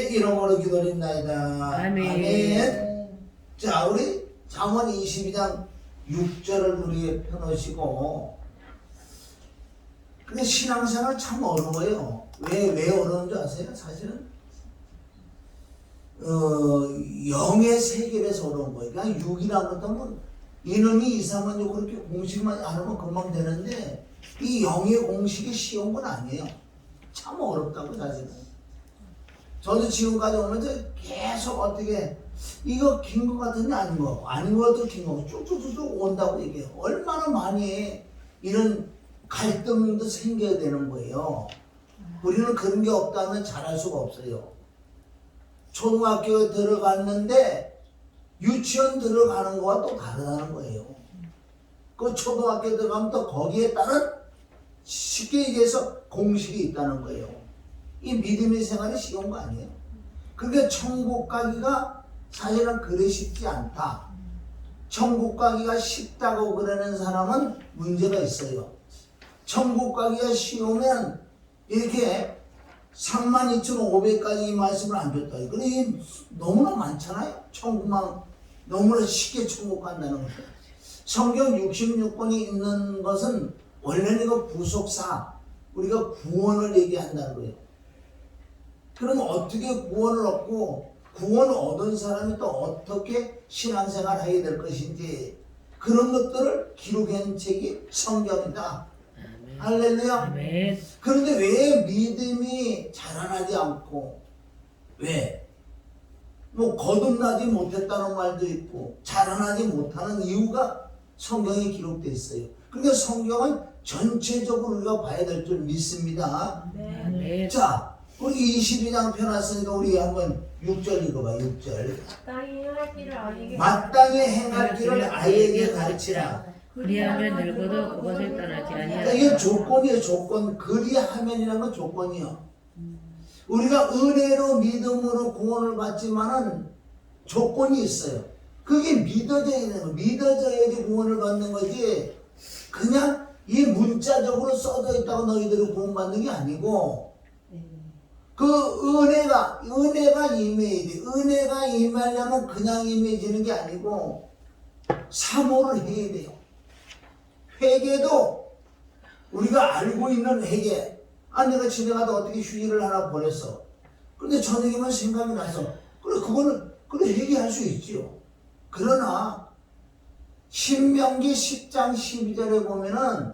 이름으로 기도드립나이다. 아멘. 아멘. 자, 우리 잠언 22장 6절을 우리 펴놓으시고. 근데 신앙생활 참 어려워요. 왜 어려운 줄 아세요? 사실은 영의 세계에서 어려운 거예요. 그냥 6이라고 하면 이놈이 이상하면 그렇게 공식만 안 하면 금방 되는데 이 영의 공식이 쉬운 건 아니에요. 참 어렵다고 사실은. 저도 지금까지 오면서 계속 어떻게 이거 긴 거 같은데 아닌 것도 긴 거 쭉쭉쭉 온다고 얘기해요. 얼마나 많이 이런 갈등도 생겨야 되는 거예요. 우리는 그런 게 없다면 잘할 수가 없어요. 초등학교에 들어갔는데 유치원 들어가는 거와 또 다르다는 거예요. 그 초등학교 들어가면 또 거기에 따른 쉽게 얘기해서 공식이 있다는 거예요. 이 믿음의 생활이 쉬운 거 아니에요. 그러니까 천국 가기가 사실은 그리 쉽지 않다. 천국 가기가 쉽다고 그러는 사람은 문제가 있어요. 천국 가기가 쉬우면 이렇게 32,500가지 이 말씀을 안 줬다. 그래 너무나 많잖아요. 천국만 너무나 쉽게 천국 간다는 거죠. 성경 66권이 있는 것은 원래는 이거 부속사, 우리가 구원을 얘기한다는 거예요. 그럼 어떻게 구원을 얻고 구원을 얻은 사람이 또 어떻게 신앙생활을 하게 될 것인지 그런 것들을 기록한 책이 성경이다. 아멘. 할렐루야. 아멘. 그런데 왜 믿음이 자라나지 않고 왜? 뭐 거듭나지 못했다는 말도 있고 자라나지 못하는 이유가 성경에 기록되어 있어요. 그러니까 성경은 전체적으로 우리가 봐야 될 줄 믿습니다. 아멘. 자, 우리 22장 펴놨으니까 우리 한번 6절 읽어봐. 6절. 마땅히 행할 길을 아이에게 가르치라. 그리하면 늙어도 그것을 떠나지 아니하리라. 이게 조건이에요. 조건. 그리하면이라는 건 조건이요. 우리가 은혜로 믿음으로 구원을 받지만은 조건이 있어요. 그게 믿어져야 되는 거예요. 믿어져야지 구원을 받는 거지. 그냥 이 문자적으로 써져 있다고 너희들이 구원받는 게 아니고 그 은혜가 임해야 돼. 은혜가 임하려면 그냥 임해지는 게 아니고 사모를 해야 돼요. 회개도 우리가 알고 있는 회개. 내가 집에 가다 어떻게 휴지를 하나 버렸어. 근데 저녁에만 생각이 나서 그거는 회개할 수 있지요. 그러나 신명기 10장 12절에 보면은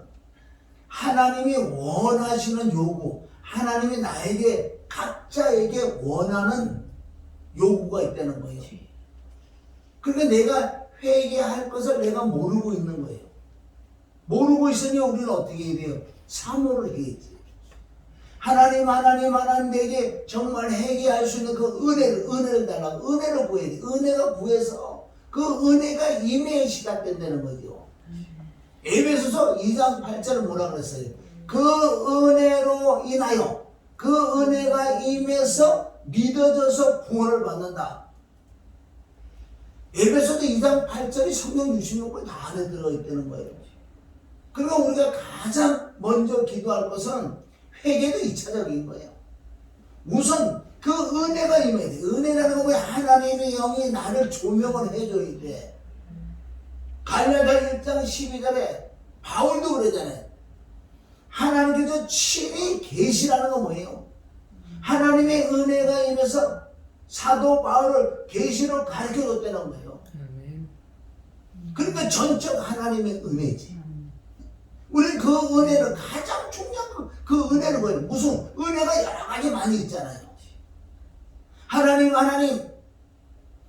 하나님이 원하시는 요구, 하나님이 나에게 각자에게 원하는 요구가 있다는 거예요. 그러니까 내가 회개할 것을 내가 모르고 있는 거예요. 모르고 있으니 우리는 어떻게 해야 돼요? 사모를 해야지. 하나님 내게 정말 회개할 수 있는 그 은혜를 달라. 은혜를 구해야 돼. 은혜가 구해서 그 은혜가 임해야 시작된다는 거죠. 에베소서 2장 8절은 뭐라 그랬어요? 그 은혜로 인하여 그 은혜가 임해서 믿어져서 구원을 받는다. 에베소서 2장 8절이 성경 66권 다 안에 들어있다는 거예요. 그러니까 우리가 가장 먼저 기도할 것은 회개도 2차적인 거예요. 우선 그 은혜가 임해야 돼. 은혜라는 건 왜 하나님의 영이 나를 조명을 해줘야 돼. 갈라디아 1장 12절에 바울도 그러잖아요. 하나님께서 친히 계시라는 건 뭐예요? 하나님의 은혜가 임해서 사도 바울을 계시로 가르쳐줬다는 거예요. 그러니까 전적 하나님의 은혜지. 우리는 그 은혜를 가장 중요한 그 은혜는 뭐예요? 무슨 은혜가 여러 가지 많이 있잖아요. 하나님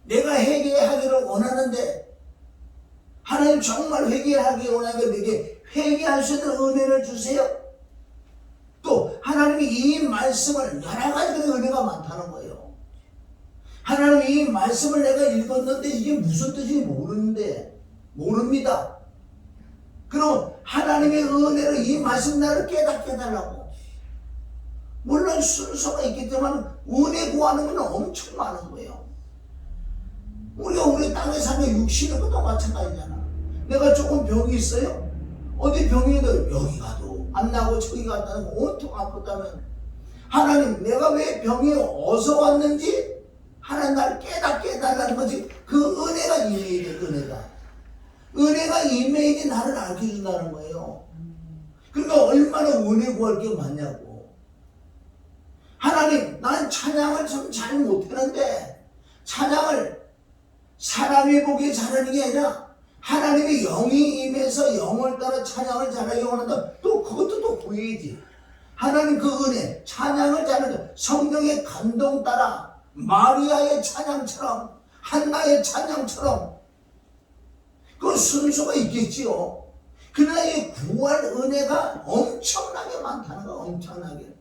내가 회개하기를 원하는데 하나님 정말 회개하기를 원하는데 내게 회개할 수 있는 은혜를 주세요. 또 하나님이 이 말씀을 여러 가지 은혜가 많다는 거예요. 하나님 이 말씀을 내가 읽었는데 이게 무슨 뜻인지 모릅니다. 그럼 하나님의 은혜로 이 말씀 나를 깨닫게 해달라고. 물론 순서가 있겠지만 은혜 구하는 건 엄청 많은 거예요. 우리 땅에 사는 육신의 것도 마찬가지잖아. 내가 조금 병이 있어요. 어디 병이 있는데 여기 가도 안 나고 저기 갔다 온통 아프다면 하나님 내가 왜 병이 어디서 왔는지 하나님 나를 깨닫게 해달라는 거지. 그 은혜가 임해야 돼. 은혜가 임해야지 나를 알게 해준다는 거예요. 그러니까 얼마나 은혜 구할 게 많냐고. 하나님 난 찬양을 좀 잘 못하는데 찬양을 사람이 보기에 잘하는 게 아니라 하나님의 영이 임해서 영을 따라 찬양을 잘하게 원한다. 또 그것도 또 보여야지. 하나님 그 은혜 찬양을 잘하는 성령의 감동 따라 마리아의 찬양처럼 한나의 찬양처럼 그 순서가 있겠지요. 그러나 이 구할 은혜가 엄청나게 많다는 거. 엄청나게.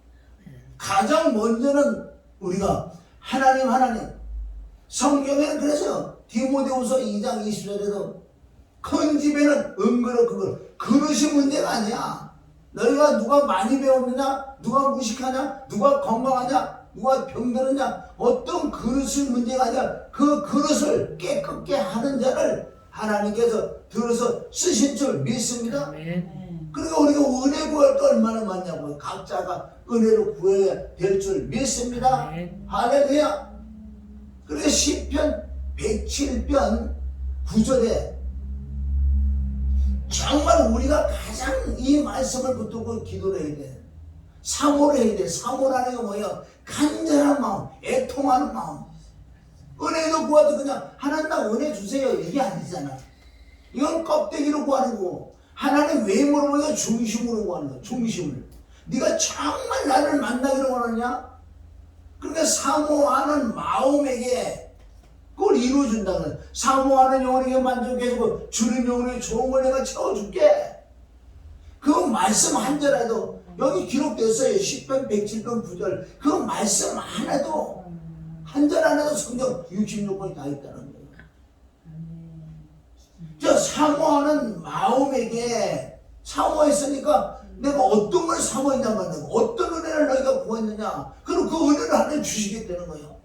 가장 먼저는 우리가 하나님 성경에는 그래서 디모데후서 2장 20절에도 큰 집에는 은그릇 그릇이 문제가 아니야. 너희가 누가 많이 배웠느냐, 누가 무식하냐, 누가 건강하냐, 누가 병들었냐, 어떤 그릇이 문제가 아니라 그 그릇을 깨끗게 하는 자를 하나님께서 들어서 쓰신 줄 믿습니다. 그러니까 우리가 은혜 구할 때 얼마나 많냐고요. 각자가 은혜를 구해야 될 줄 믿습니다. 할렐루야. 그래서 시편 107편 9절에 정말 우리가 가장 이 말씀을 붙들고 기도를 해야 돼. 사모를 해야 돼. 사모라는 게 뭐예요? 간절한 마음, 애통하는 마음. 은혜도 구하도 그냥 하나님 나 은혜 주세요 이게 아니잖아. 이건 껍데기로 구하는 거고 하나님 외모로 우리가 중심으로 구하는 거야. 중심을. 네가 정말 나를 만나기를 원하냐? 그러니까 사모하는 마음에게 그걸 이루어준다는 거야. 사모하는 영혼에게 만족해주고 주는 영혼에게 좋은 걸 내가 채워줄게. 그 말씀 한 절에도 여기 기록됐어요. 10편 107편 9절. 그 말씀 하나도 한 절 하나도 성경 66권이 다 있다는 거예요. 저 사모하는 마음에게 사모했으니까 내가 어떤 걸 사모했냐 말이야. 어떤 은혜를 너희가 구했느냐. 그럼 그 은혜를 하나님 주시겠다는 거예요.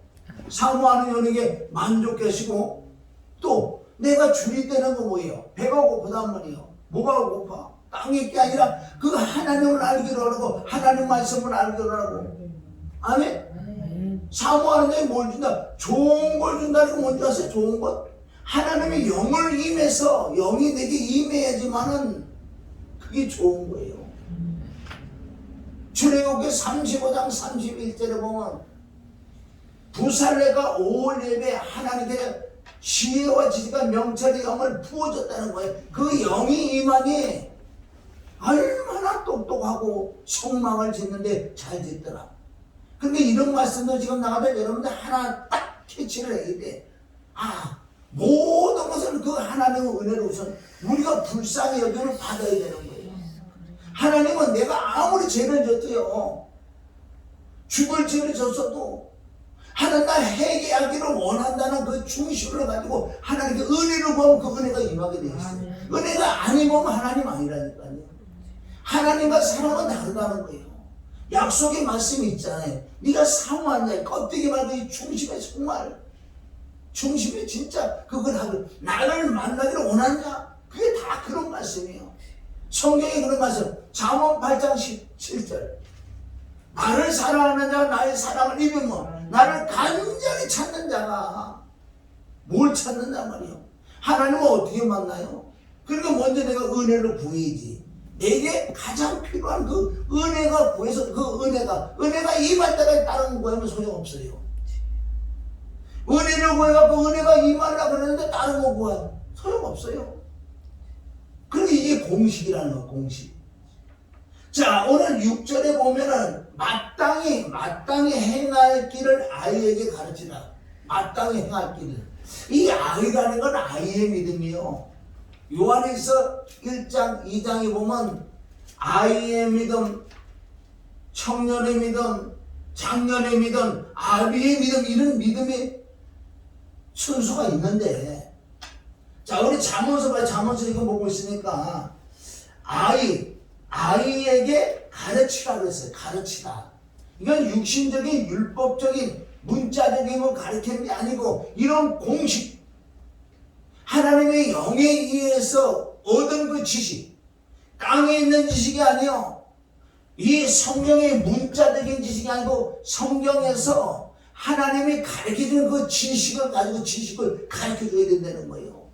사모하는 영혼에게 만족하시고 또 내가 줄이 되는 거 뭐예요? 배가 고프단 말이에요. 뭐가 고파? 땅이 게 아니라 그 하나님을 알기로 하고 하나님 말씀을 알기로 하고. 아멘? 사모하는 자에 뭘 준다? 좋은 걸 준다는 건 뭔지 아세요? 좋은 것? 하나님의 영을 임해서 영이 내게 임해야지만은 그게 좋은 거예요. 출애굽기 35장 31절에 보면 부살레가 5월 예배에 하나님께 지혜와 지식과 명철의 영을 부어줬다는 거예요. 그 영이 임하니 얼마나 똑똑하고 속망을 짓는데 잘 짓더라. 근데 이런 말씀도 지금 나가도 여러분들 하나 딱 캐치를 해야 돼. 모든 것을 그 하나님의 은혜로 우선 우리가 불쌍히 여김을 받아야 되는 거예요. 하나님은 내가 아무리 죄를 졌어요. 죽을 죄를 졌어도 하나님 나 회개하기를 원한다는 그 중심을 가지고 하나님께 은혜를 구하면 그 은혜가 임하게 돼 있어요. 은혜가 안 임하면 하나님 아니라니까요. 하나님과 사람은 다르다는 거예요. 약속의 말씀이 있잖아요. 네가 사모하냐 껍데기 말고 이 중심에 정말 중심에 진짜 그걸 하고 나를 만나기를 원하냐? 그게 다 그런 말씀이에요. 성경에 그런 말씀 잠언 8장 17절 나를 사랑하는 자가 나의 사랑을 입으면 나를 간절히 찾는 자가 뭘 찾는단 말이에요. 하나님은 어떻게 만나요? 그러니까 먼저 내가 은혜를 구해야지. 내게 가장 필요한 그 은혜가 구해서 그 은혜가 임할 때까지 다른 거 구하면 소용없어요. 은혜를 구해갖고 은혜가 임하려고 그러는데 다른 거 구하면 소용없어요. 그러니까 이게 공식이라는 거, 공식. 자, 오늘 6절에 보면은 마땅히 행할 길을 아이에게 가르치라. 마땅히 행할 길을. 이 아이라는 건 아이의 믿음이요. 요한일서 1장 2장에 보면 아이의 믿음, 청년의 믿음, 장년의 믿음, 아비의 믿음 이런 믿음의 순서가 있는데 자 우리 잠언서 봐요. 잠언서 이거 보고 있으니까 아이에게 가르치라 그랬어요. 가르치라. 이건 육신적인 율법적인 문자적인 거 가르치는 게 아니고 이런 공식 하나님의 영에 의해서 얻은 그 지식 땅에 있는 지식이 아니요 이 성경의 문자적인 지식이 아니고 성경에서 하나님이 가르쳐주는 그 지식을 가지고 지식을 가르쳐줘야 된다는 거예요.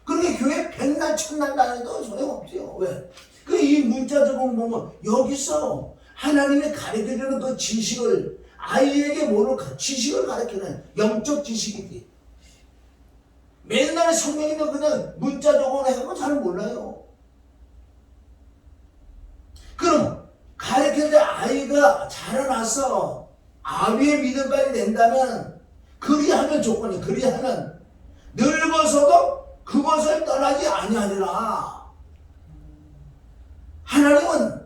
그러니까 교회 백날 천날 다녀도 소용없어요. 왜? 그 이 문자적인 보면 여기서 하나님이 가르쳐주는 그 지식을 아이에게 지식을 가르치는 영적 지식이지. 맨날 성경에는 그냥 문자적으로 해서 잘 몰라요. 그럼 가르쳐줄 아이가 자라나서 아비의 믿음까지 된다면 그리하면 조건이 그리하면 늙어서도 그것을 떠나지 아니하리라. 하나님은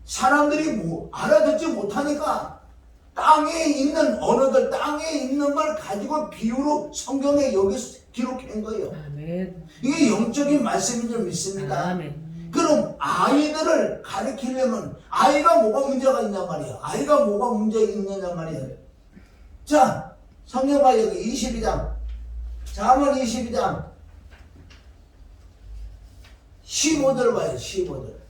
사람들이 알아듣지 못하니까 땅에 있는 언어들, 땅에 있는 걸 가지고 비유로 성경에 여기 기록한 거예요. 아멘. 이게 영적인 말씀인 줄 믿습니다. 아멘. 그럼 아이들을 가르치려면 아이가 뭐가 문제가 있냔 말이에요. 아이가 뭐가 문제 있느냐 말이에요. 자, 성경 봐 여기 22장. 잠언 22장 15절 봐요. 15절.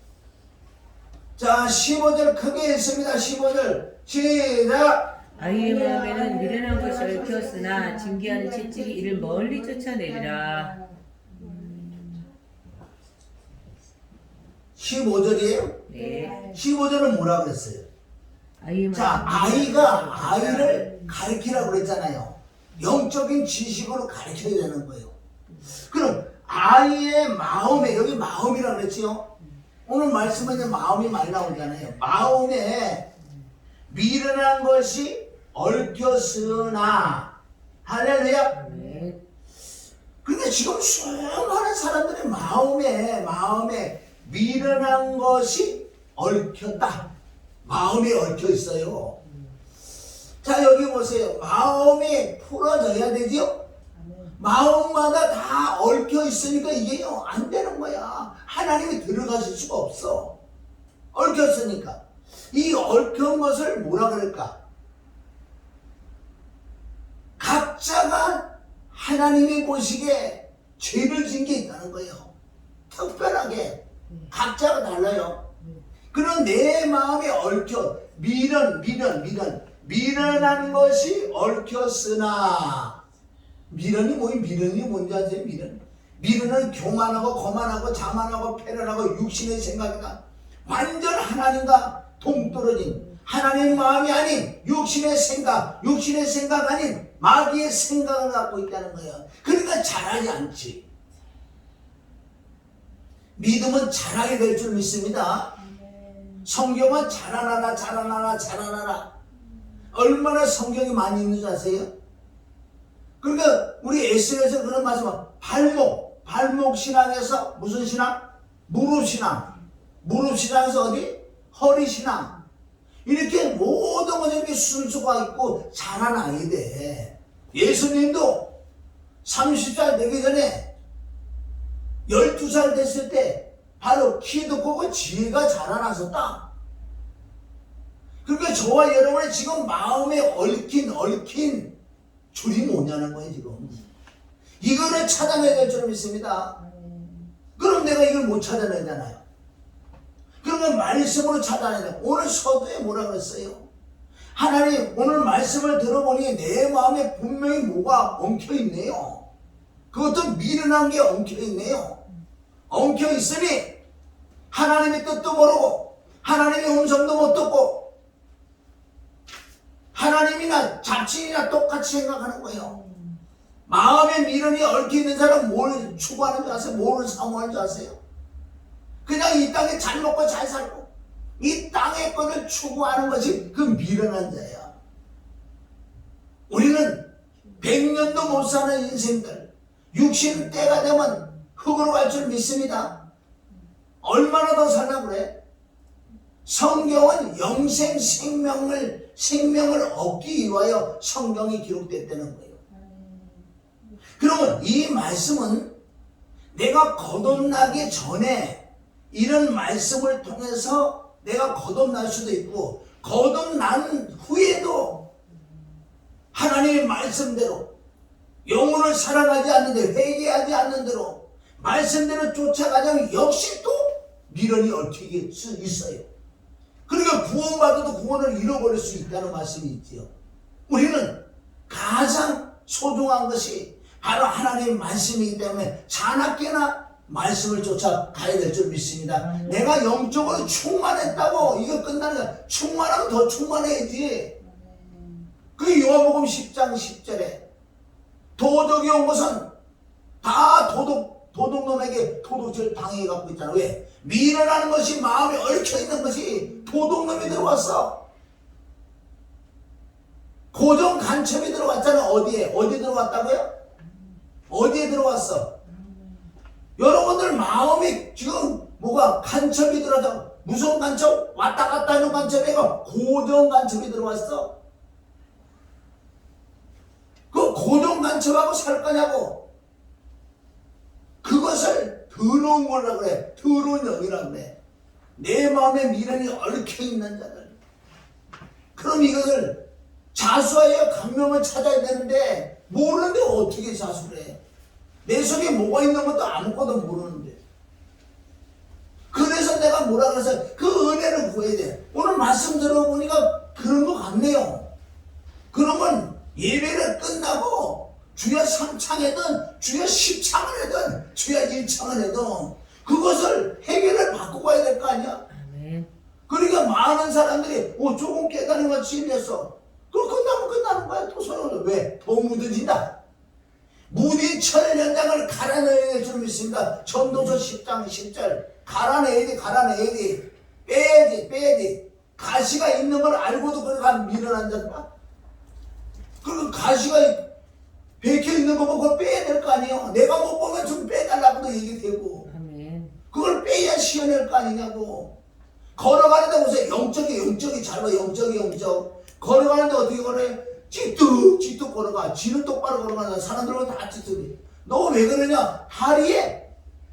자, 15절 크게 읽습니다. 15절 시작. 아이의 마음에는 미련한 것이 얽혔으나 징계하는 채찍이 이를 멀리 쫓아내리라. 15절이에요? 네. 15절은 뭐라 그랬어요? 아이의 자, 마음에는 아이가 아이를 가르치라고 그랬잖아요. 영적인 지식으로 가르쳐야 되는 거예요. 그럼 아이의 마음에, 여기 마음이라고 그랬지요? 오늘 말씀은 마음이 많이 나오잖아요. 마음에 미련한 것이 얽혔으나 할렐루야. 네. 근데 지금 수많은 사람들의 마음에 미련한 것이 얽혔다. 마음이 얽혀 있어요. 자, 여기 보세요. 마음이 풀어져야 되죠? 마음마다 다 얽혀 있으니까 이게요, 안 되는 거야. 하나님이 들어가실 수가 없어. 얽혔으니까. 이 얽힌 것을 뭐라 그럴까? 각자가 하나님이 보시기에 죄를 진 게 있다는 거예요. 특별하게. 각자가 달라요. 그런 내 마음에 얽혀, 미련한 것이 얽혔으나, 미련이 뭔지 아세요? 미련은 교만하고 거만하고 자만하고 패련하고 육신의 생각이다. 완전 하나님과 동떨어진 하나님의 마음이 아닌 육신의 생각 아닌 마귀의 생각을 갖고 있다는 거예요. 그러니까 잘하지 않지. 믿음은 잘하게 될 줄 믿습니다. 성경은 자라나라. 얼마나 성경이 많이 있는 줄 아세요? 그러니까 우리 SNS에서 그런 말씀은 발목 신앙에서 무슨 신앙? 무릎 신앙에서 어디? 허리 신앙. 이렇게 모든 것에 이렇게 순수가 있고 자라나야 돼. 예수님도 30살 되기 전에 12살 됐을 때 바로 키도 크고 지혜가 자라났었다. 그러니까 저와 여러분의 지금 마음에 얽힌 줄이 뭐냐는 거예요, 지금. 이거를 찾아내야 될 줄 믿습니다. 그럼 내가 이걸 못 찾아내잖아요. 그러면 말씀으로 찾아내야 돼. 오늘 서두에 뭐라 그랬어요? 하나님, 오늘 말씀을 들어보니 내 마음에 분명히 뭐가 엉켜있네요. 그것도 미련한 게 엉켜있네요. 엉켜있으니 하나님의 뜻도 모르고 하나님의 음성도 못 듣고 하나님이나 자신이나 똑같이 생각하는 거예요. 마음에 미련이 얽혀있는 사람은 뭘 추구하는 줄 아세요? 뭘 사모하는 줄 아세요? 그냥 이 땅에 잘 먹고 잘 살고 이 땅의 것을 추구하는 것이 그 미련한 자야. 우리는 100년도 못 사는 인생들, 60대가 되면 흙으로 갈 줄 믿습니다. 얼마나 더 살라 그래? 성경은 영생 생명을 얻기 위하여 성경이 기록됐다는 거예요. 그러면 이 말씀은 내가 거듭나기 전에 이런 말씀을 통해서 내가 거듭날 수도 있고 거듭난 후에도 하나님의 말씀대로 영혼을 사랑하지 않는 대로 회개하지 않는 대로 말씀대로 쫓아가자면 역시 또 미련이 얽힐 수 있어요. 그러니까 구원받아도 구원을 잃어버릴 수 있다는 말씀이 있지요. 우리는 가장 소중한 것이 바로 하나님의 말씀이기 때문에 자나깨나 말씀을 쫓아가야 될 줄 믿습니다. 내가 영적으로 충만했다고 이거 끝나는 거야. 충만하면 더 충만해야지. 그 요한복음 10장 10절에 도덕이 온 것은 다 도둑놈에게 도둑질 당해 갖고 있잖아. 왜? 미련하는 것이 마음에 얽혀있는 것이 도둑놈이 들어왔어. 고정 간첩이 들어왔잖아. 어디에? 어디 들어왔다고요? 어디에 들어왔어? 여러분들 마음이 지금 뭐가 간첩이 들어왔어. 무슨 간첩? 왔다 갔다 하는 간첩이 아니라 고정 간첩이 들어왔어. 그 고정 간첩하고 살 거냐고. 그것을 더러운 거라 그래. 더러운 영이라 그래. 내 마음에 미련이 얽혀있는 자들. 그럼 이것을 자수하여 강명을 찾아야 되는데 모르는데 어떻게 자수를 해? 내 속에 뭐가 있는 것도 아무것도 모르는데. 그래서 내가 뭐라 그래서 그 은혜를 구해야 돼. 오늘 말씀 들어보니까 그런 것 같네요. 그러면 예배를 끝나고 주여 3창이든 주여 10창을 하든 주여 1창을 하든 그것을 해결을 바꾸고 가야 될 거 아니야? 아멘. 그러니까 많은 사람들이 조금 깨달은 것 진리했어. 그럼 끝나는 거야. 또 소용없어. 왜? 더 묻어진다. 무딘 철 연장을 갈아내야 될 줄 믿습니다. 전도서 10장 10절 갈아내야 돼. 빼야지. 가시가 있는 걸 알고도 그걸 밀어난 자인가? 그리고 가시가 베껴 있는 거 보고 그걸 빼야 될 거 아니에요. 내가 못 보면 좀 빼달라고도 얘기되고. 아멘. 그걸 빼야 시원할 거 아니냐고. 걸어가는데 보세요. 영적이 잘 봐. 영적. 걸어가는데 어떻게 걸어요? 찌뚝 걸어가. 지는 똑바로 걸어가는 사람들은 다 찌뚝이. 너 왜 그러냐? 다리에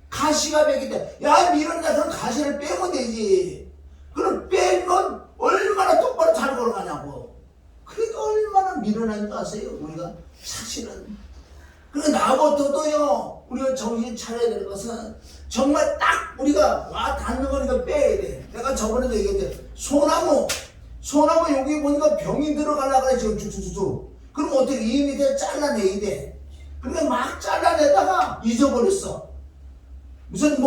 가시가 베겠다. 야, 밀었냐? 그럼 가시를 빼면 되지. 그럼 빼면 얼마나 똑바로 잘 걸어가냐고. 그러니까 얼마나 밀어난 줄 아세요? 우리가 사실은. 그리고 나부터도요. 우리가 정신 차려야 될 것은 정말 딱 우리가 와 닿는 거니까 빼야 돼. 내가 저번에도 얘기했는데 소나무 여기 보니까 병이 들어가려고 그래 지금 쭉쭉쭉. 그럼 어떻게 이 밑에 잘라내야 돼. 그러니까 막 잘라내다가 잊어버렸어. 무슨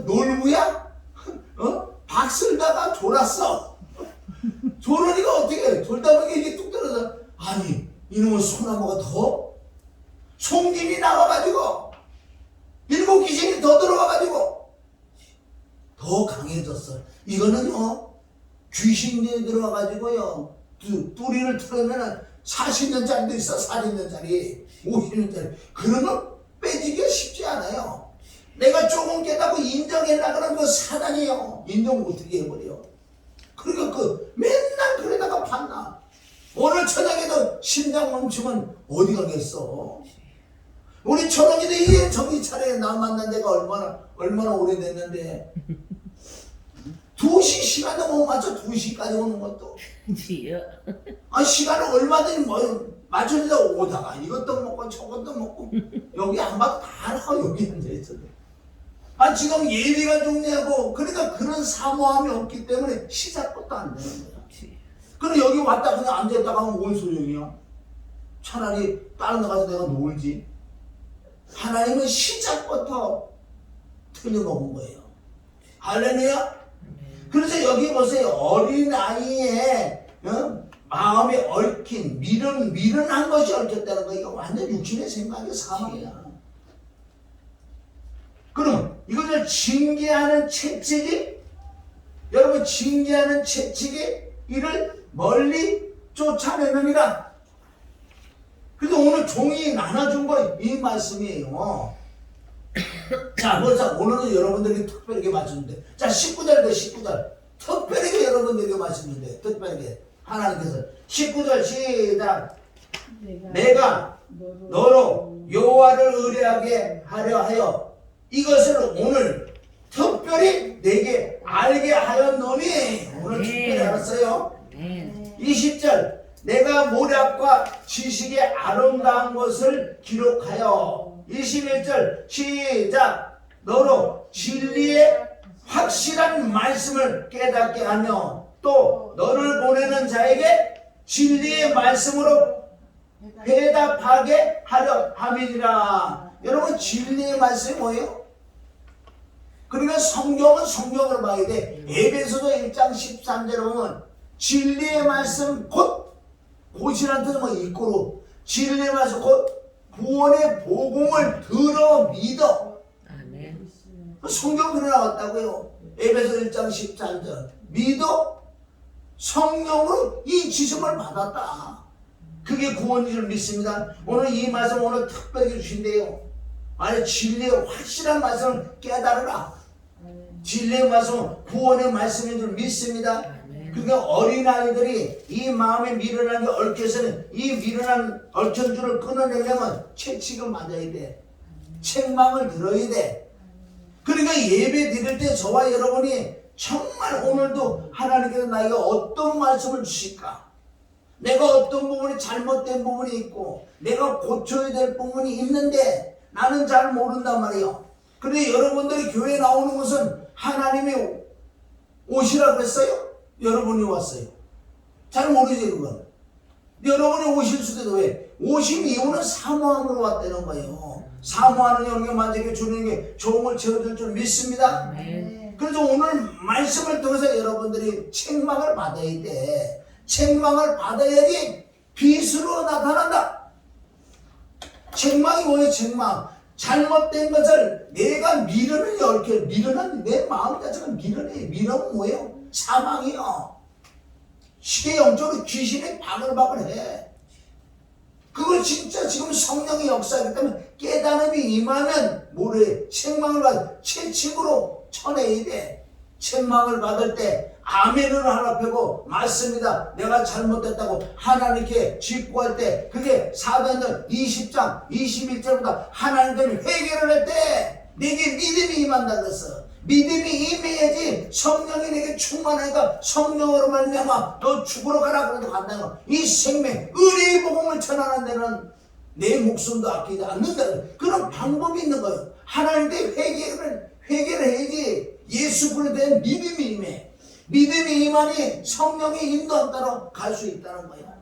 놀부야? 박 쓸다가 졸았어. 졸으니까 어떻게 해? 졸다 보니까 이게 뚝 떨어져. 아니 이놈의 소나무가 더 송김이 나와가지고 7 귀신이 더 들어가가지고 더 강해졌어. 이거는요 귀신이 들어와가지고요 뿌리를 틀으면 40년짜리도 있어. 40년짜리 50년짜리. 그러면 빼지기가 쉽지 않아요. 내가 조금 깨닫고 인정하려고 하면 그 사단이에요. 인정 어떻게 해버려. 그러니까 맨날 그러다가 판나. 오늘 저녁에도 심장 멈추면 어디 가겠어. 우리 초롱이도 이게 정신 차려야 나 만난 데가 얼마나 오래됐는데 2시 시간도 못 맞춰. 2시까지 오는 것도. 주여. 시간을 얼마든지 맞추는데 오다가 이것도 먹고 저것도 먹고 여기 안 봐도 다 나와. 여기 앉아있어도. 지금 예비가 중요하고 그러니까 그런 사모함이 없기 때문에 시작부터 안 되는 거야. 그럼 여기 왔다 그냥 앉아있다가 하면 뭔 소용이야? 차라리 다른 데 가서 내가 놀지. 하나님은 시작부터 틀려먹은 거예요. 할렐루야? 그래서 여기 보세요. 어린아이의 마음에 얽힌 미련한 것이 얽혔다는 거. 이거 완전 육신의 생각의 사망이야. 그럼 이것을 징계하는 채찍이 여러분 징계하는 채찍이 이를 멀리 쫓아내느니라. 그래서 오늘 종이 나눠준 거 이 말씀이에요. 자, 그래서 오늘은 여러분들에게 특별하게 말씀인데, 자 19절부터 19절 특별하게 여러분들에게 말씀인데, 특별하게 하나님께서 19절 시작. 내가 너로 여호와를 의뢰하게 하려 하여 이것을 오늘 특별히 내게 알게 하였노니. 오늘 특별히 알았어요. 20절 내가 모략과 지식의 아름다운 것을 기록하여. 21절 시작. 너로 진리의 확실한 말씀을 깨닫게 하며. 또 너를 보내는 자에게 진리의 말씀으로 회답하게 하려 함이니라. 여러분, 진리의 말씀이 뭐예요? 그러니까 성경은 성경으로 봐야 돼. 에베소서 1장 13절에 보면 진리의 말씀 곧이란 뜻은 뭐 입고로, 진리의 말씀 곧 구원의 복음을 들어 믿어. 아멘. 성경 그래 나왔다고요. 에베소 1장 13절. 믿어 성령으로 이 지식을 받았다. 그게 구원인 줄 믿습니다. 오늘 이 말씀 오늘 특별히 주신대요. 아니, 진리의 확실한 말씀을 깨달으라. 진리의 말씀은 구원의 말씀인 줄 믿습니다. 그러니까 어린아이들이 이 마음에 미련한 게 얽혀서는 이 미련한 얽힌 줄을 끊어내려면 채찍을 맞아야 돼. 책망을 들어야 돼. 그러니까 예배 드릴 때 저와 여러분이 정말 오늘도 하나님께서 나에게 어떤 말씀을 주실까? 내가 어떤 부분이 잘못된 부분이 있고 내가 고쳐야 될 부분이 있는데 나는 잘 모른단 말이에요. 그런데 여러분들이 교회에 나오는 것은 하나님이 오시라고 했어요? 여러분이 왔어요. 잘 모르지 그건. 여러분이 오실 수도 있고 왜? 오신 이유는 사모함으로 왔다는 거예요. 사모하는 영에 만족해 주님께 종을 채워줄 줄 믿습니다. 아멘. 그래서 오늘 말씀을 통해서 여러분들이 책망을 받아야 돼. 책망을 받아야지 빛으로 나타난다. 책망이 뭐예요? 책망. 잘못된 것을 내가 미련을 얽혀, 미련한 내 마음 자체가 미련해. 미련은 뭐예요? 사망이요. 시계 영적으로 귀신이 바글바글해. 그걸 진짜 지금 성령의 역사이기 때문에 깨달음이 임하면 뭐래? 책망을 받아 채찍으로 쳐내야 돼. 책망을 받을 때 아멘을 하나 펴고 맞습니다. 내가 잘못됐다고 하나님께 직구할 때 그게 사도행전 20장 21절보다 하나님께 회개를 할 때 내게 믿음이 임한다 그랬어. 믿음이 임해야지 성령이 내게 충만하니까 성령으로 말미암아 너 죽으러 가라 그래도 간다는 거. 이 생명 의리의 복음을 전하는 데는 내 목숨도 아끼지 않는다. 그런 방법이 있는 거예요. 하나님께 회개를 해야지 예수 그리스도에 대한 믿음이 임해. 믿음이 임하니 성령의 인도한 따라 갈 수 있다는 거예요.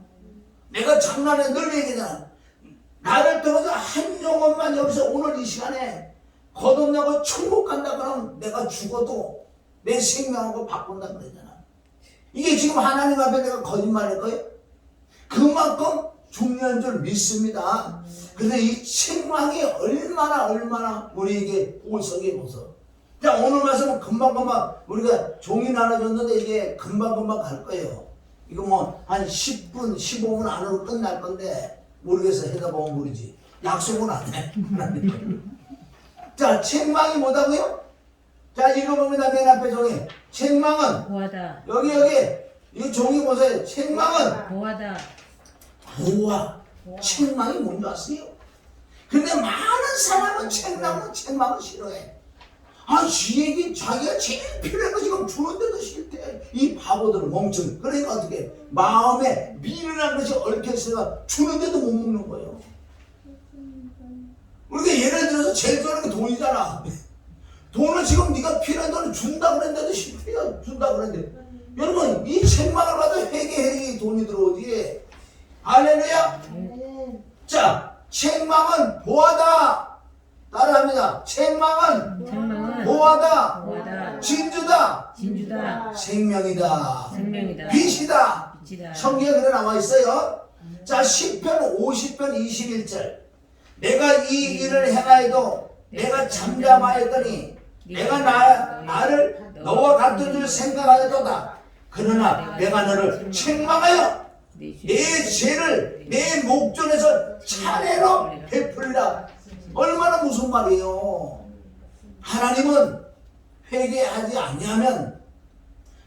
내가 장난에 늘 얘기잖아. 나를 통해서 한 영혼만 여기서 오늘 이 시간에 거듭나고 천국 간다 그러면 내가 죽어도 내 생명하고 바꾼다 그러잖아. 이게 지금 하나님 앞에 내가 거짓말할 거예요? 그만큼 중요한 줄 믿습니다. 그래서 이 책망이 얼마나 우리에게 보석이 보석. 자, 오늘 말씀은 금방금방 우리가 종이 나눠줬는데 이게 금방금방 갈 거예요. 이거 뭐 한 10분, 15분 안으로 끝날 건데 모르겠어. 해다 보면 모르지. 약속은 안 해. 자, 책망이 뭐다고요? 자, 읽어봅니다. 맨 앞에 종이. 책망은 보아다. 여기 이 종이 보세요. 책망은 보아다. 보아. 책망이 뭔지 아세요? 근데 많은 사람은 책망을 싫어해. 아, 지에게 자기가 제일 필요한 거 지금 주는데도 싫대. 이 바보들은 멍청. 그러니까 어떻게 마음에 미련한 것이 얽혀있으니까 주는데도 못 먹는 거예요. 우리가 예를 들어서 제일 좋아하는 게 돈이잖아. 돈을 지금 네가 필요한 돈을 준다 그랬는데도 싫대요. 준다 그랬는데. 여러분, 이 책망을 받아 회개해야 돈이 들어오지. 할렐루야. 자, 책망은 보아다. 따라합니다. 책망은 보아다. 진주다. 생명이다. 빛이다. 성경에 그래 나와 있어요. 자, 시편 50편 21절. 내가 이 일을 행하여도 내가 잠잠하였더니 내가 나를 너와 같은 줄 생각하였도다. 그러나 내가 너를 책망하여 내 죄를 내 목전에서 차례로 베풀리라. 얼마나 무슨 말이에요. 하나님은 회개하지 아니하면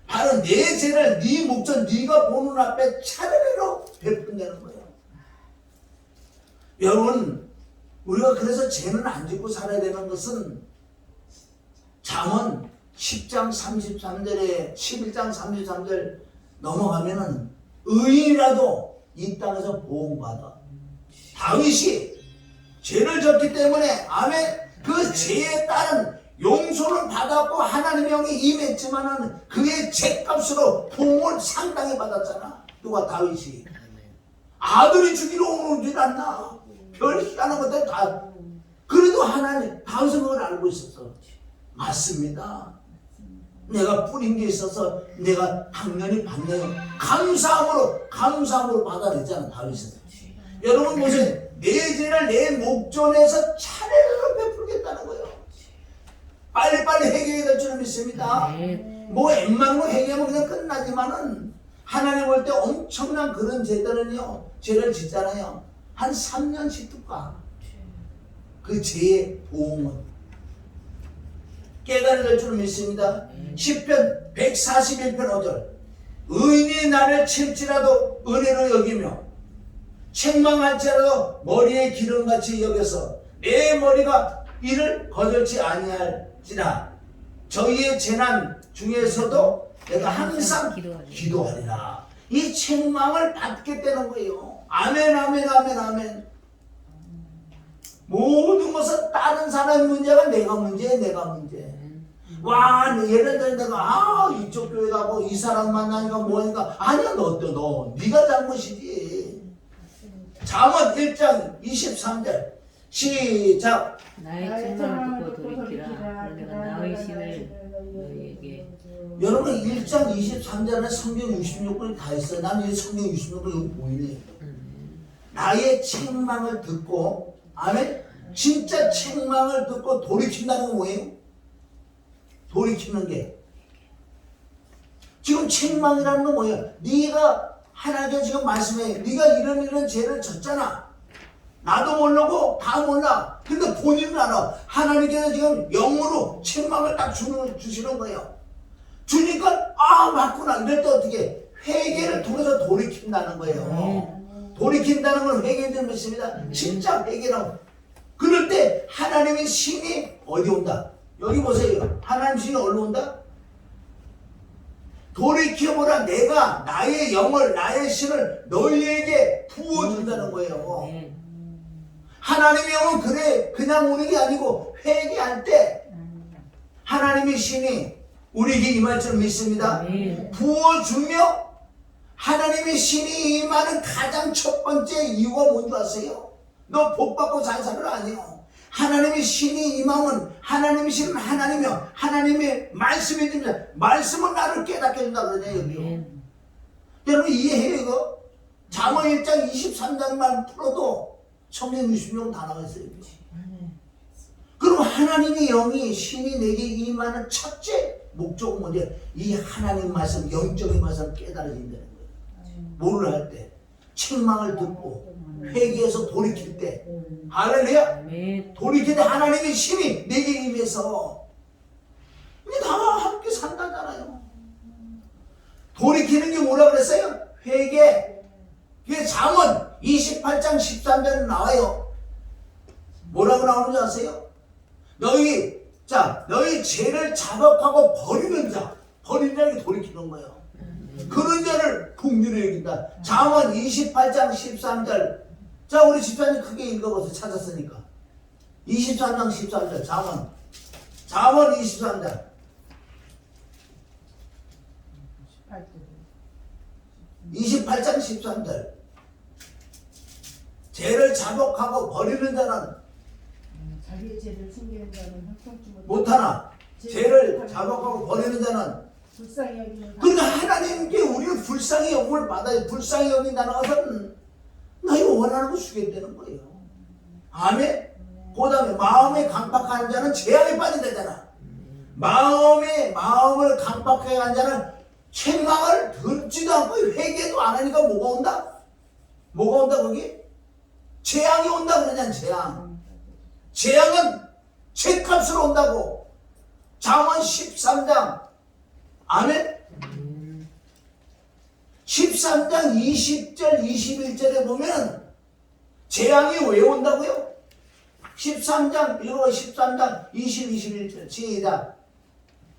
바로 내 죄를 네 목전 네가 보는 앞에 차례로 베푼다는 거예요. 여러분, 우리가 그래서 죄는 안 짓고 살아야 되는 것은 잠언 10장 33절에 11장 33절 넘어가면은 의인이라도 이 땅에서 보호받아. 다윗이 죄를 졌기 때문에 아멘, 그 죄에 따른 용서 징손을 받았고 하나님의 영이 임했지만은 그의 죄값으로 보응을 상당히 받았잖아. 누가? 다윗이. 아들이 죽이러 오는 줄 알았나? 별 희한한 것들 다. 그래도 하나님, 다윗은 그걸 알고 있었어. 맞습니다. 내가 뿌린 게 있어서 내가 당연히 받네요. 감사함으로 받아냈잖아, 다윗은. 여러분 보세요. 내 죄를 내 목전에서 차례로 베풀겠다는 거예요. 빨리빨리 해결해야 될 줄은 믿습니다. 뭐 웬만한 해결하면 그냥 끝나지만은 하나님 볼 때 엄청난 그런 죄들은요, 죄를 짓잖아요. 한 3년씩 뚝 가. 그 죄의 보응은 깨달아야 될 줄은 믿습니다. 10편 141편 5절. 의인이 나를 칠지라도 은혜로 여기며 책망할지라도 머리에 기름같이 여겨서 내 머리가 이를 거절치 아니할지라. 저희의 재난 중에서도 내가 항상 기도하리라. 이 책망을 받게 되는 거예요. 아멘, 아멘, 아멘, 아멘. 모든 것은 다른 사람의 문제가 내가 문제. 와, 예를 들어 내가 이쪽 교회 가고 이 사람 만나니까 뭐니까 아니야, 너 네가 잘못이지. 잠언 1장 23절 시작. 나의 책망을 듣고 돌이키라. 내가 나의 신을 너희에게. 여러분 1장 23절에 성경 66권이 다 있어요. 나는 이 성경 66권 여기 보이네. 나의 책망을 듣고, 아멘? 진짜 책망을 듣고 돌이킨다는 건 뭐예요? 돌이키는 게. 지금 책망이라는 건 뭐예요? 네가 하나님께 지금 말씀해. 네가 이런 죄를 졌잖아. 나도 모르고 다 몰라. 근데 본인은 알아. 하나님께서 지금 영으로 책망을 딱 주시는 거예요. 주니까 맞구나. 이럴 때 어떻게? 회개를 통해서 돌이킨다는 거예요. 돌이킨다는 건 회개는 믿습니다. 진짜 회개라고. 그럴 때 하나님의 신이 어디 온다? 여기 보세요. 하나님 신이 어디로 온다? 돌이켜보라. 내가 나의 영을, 나의 신을 너희에게 부어준다는 거예요. 하나님의 영은 그냥 오는 게 아니고 회개할 때 하나님의 신이 우리에게 임할 줄 믿습니다. 부어주며 하나님의 신이 임하는 가장 첫 번째 이유가 뭔지 아세요? 너 복받고 잘 살을 아니요. 하나님의 신이 임하면 하나님의 신은 하나님이요. 하나님의 말씀이 됩니다. 말씀은 나를 깨닫게 해준다 그러냐 여기요. 여러분 이해해요 이거? 잠언 1장 23장만 풀어도 성경 60명 다 나와 있어요. 그럼 하나님의 영이 신이 내게 임하는 첫째 목적은 뭐냐? 이 하나님 말씀, 영적인 말씀을 깨달아진다는 거예요. 뭐를 할 때? 책망을 듣고 회개해서 돌이킬 때. 할렐루야. 돌이킬 때 하나님의 신이 내게 임해서 이게 다 함께 산다잖아요. 돌이키는 게 뭐라 그랬어요? 회개. 그게 잠언 28장 13절에 나와요. 뭐라고 나오는지 아세요? 너희 죄를 자복하고 버리는 자. 버리는 자에게 돌이키는 거예요. 그런 자를 긍휼히 여긴다. 잠언 28장 13절. 자, 우리 집사님 크게 읽어보세요. 찾았으니까. 23장 13절. 잠언 23절. 28장 13절. 죄를 자복하고 버리는 자는 자기의 죄를 숨기는 자는 못하나 죄를 자복하고 버리는 자는 불쌍히 여기는. 그러니까 하나님께 우리를 불쌍히 여김을 받아요. 불쌍히 여긴다는 것은 너희 원하는 거 주겠다는 거예요. 아멘. 그 다음에 마음에 강박하는 자는 재앙에 빠진다잖아. 마음을 강박하게 한 자는 책망을 듣지도 않고 회개도 안 하니까 뭐가 온다? 뭐가 온다 거기? 재앙이 온다 그러냐. 재앙은 죄값으로 온다고. 잠언 13장 아멘. 13장 20절 21절에 보면 재앙이 왜 온다고요? 13장 20, 21절 시작.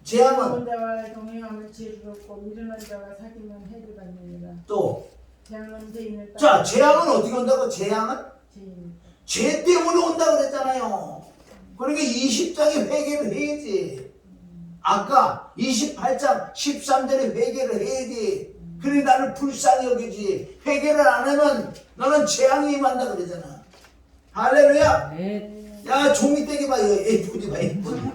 재앙은 자와 동행하면 지혜를 얻고 미련한 자와 사귀면 해를 받느니라. 또 재앙은 죄인을 재앙은 어떻게 온다고? 재앙은 죄인입니다. 죄 때문에 온다 그랬잖아요. 그러니까 20장에 회개를 해야지. 아까 28장 13절에 회개를 해야지. 그래 나를 불쌍히 여기지. 회개를 안 하면 너는 재앙이 임한다 그러잖아. 할렐루야. 네. 야 종이떼기 봐. 이거 예쁘지 봐. 예쁘지.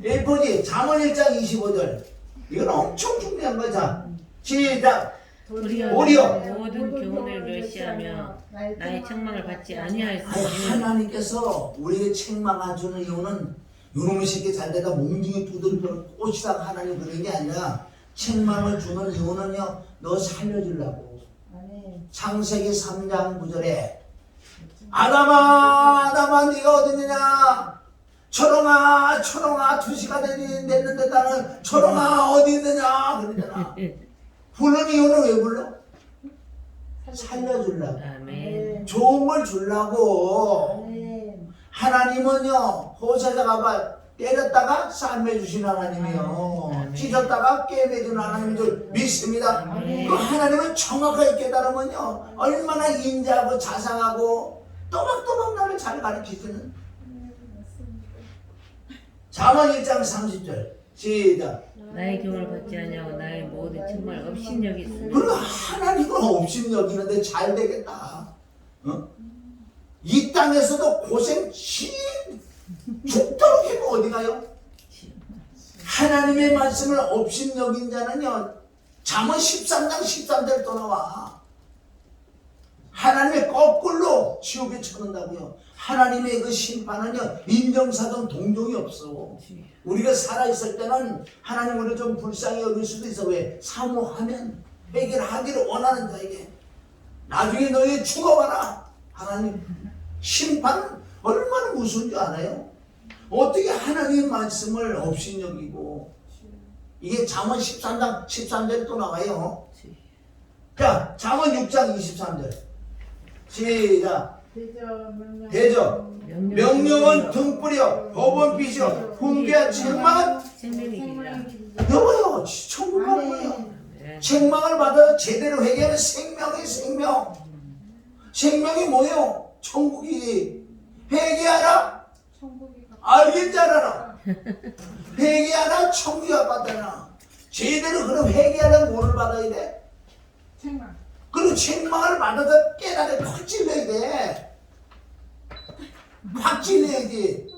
예쁘지. 잠언 1장 25절. 이건 엄청 중요한 거자. 시작. 우리가 오리요. 모든 교훈을 멸시하며 나의 책망을 받지 아니하였으니 아니 하나님께서 우리에게 책망 주는 이유는 요놈의 새끼 잘되다 몽둥이 두들겨 꽃이랑 하나님 그런 게 아니라 책망을 주는 이유는요 너 살려주려고. 창세기 3장 9절에 아담아 네가 어디 있느냐 초롱아 2시가 됐는데 나는 초롱아 어디 있느냐 그러잖아. 부르는 이유는 왜 불러? 살려주려고. 아멘. 좋은 걸 주려고. 하나님은요 호세자 가봐 때렸다가 삶해주신 하나님이요 아멘. 찢었다가 깨매주는 하나님인 줄 믿습니다. 아멘. 그 하나님을 정확하게 깨달으면요 얼마나 인자하고 자상하고 또박또박 나를 잘 가르치시는. 잠언 1장 30절 시작. 나의 교훈을 받지 아니하고 나의 모든 책망을 업신여겼으니 그러니까 하나님은 업신여기는데 잘 되겠다. 어? 이 땅에서도 고생 죽도록 해도 어디 가요? 하나님의 말씀을 업신여긴 자는요 잠언 13장 13절 또 나와. 하나님의 거꾸로 지옥에 쳐넣는다고요. 하나님의 그 심판은요 인정사정 동정이 없어. 우리가 살아있을 때는 하나님 우리를 좀 불쌍히 여길 수도 있어. 왜? 사모하면 해결하기를 원하는 자에게. 나중에 너희 죽어봐라. 하나님 심판 얼마나 무서운 줄 알아요? 어떻게 하나님의 말씀을 업신여기고. 이게 잠언 13장 13절에 또 나와요. 자 잠언 6장 23절 시작. 대저 명령은 등불이요 법은 빛이요 훈계와 책망은 생명이니라. 여보요 천국 가는 거예요. 책망을 받아 제대로 회개하는 생명이 생명. 생명이 뭐예요? 천국이. 회개하라 알긴 잘하라. 회개하라 천국이 가깝다나. 제대로 그럼 회개하려면 뭐를 받아야 돼? 책망. 그리고 책망을 받아서 깨달아 확 찔러야 돼. 확 찔러야지.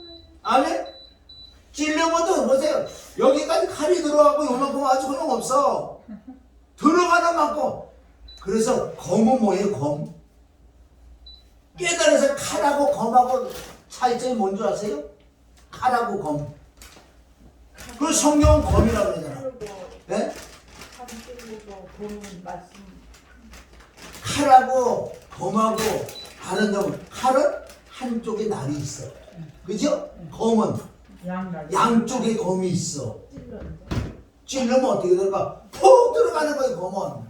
아멘? 찔려봐도 보세요. 여기까지 칼이 들어가고 요만큼 아주 소용없어. 들어가는 만큼. 그래서 검은 뭐예요? 검. 깨달아서 칼하고 검하고 차이점이 뭔지 아세요? 칼하고 검. 그 성경은 검이라고 그러잖아. 예? 칼하고 검하고 다른 점은 칼은 한쪽에 날이 있어. 그죠? 검은 양쪽에 검이 있어. 찔르면 어떻게 들어가? 푹 들어가는 거예요, 검은.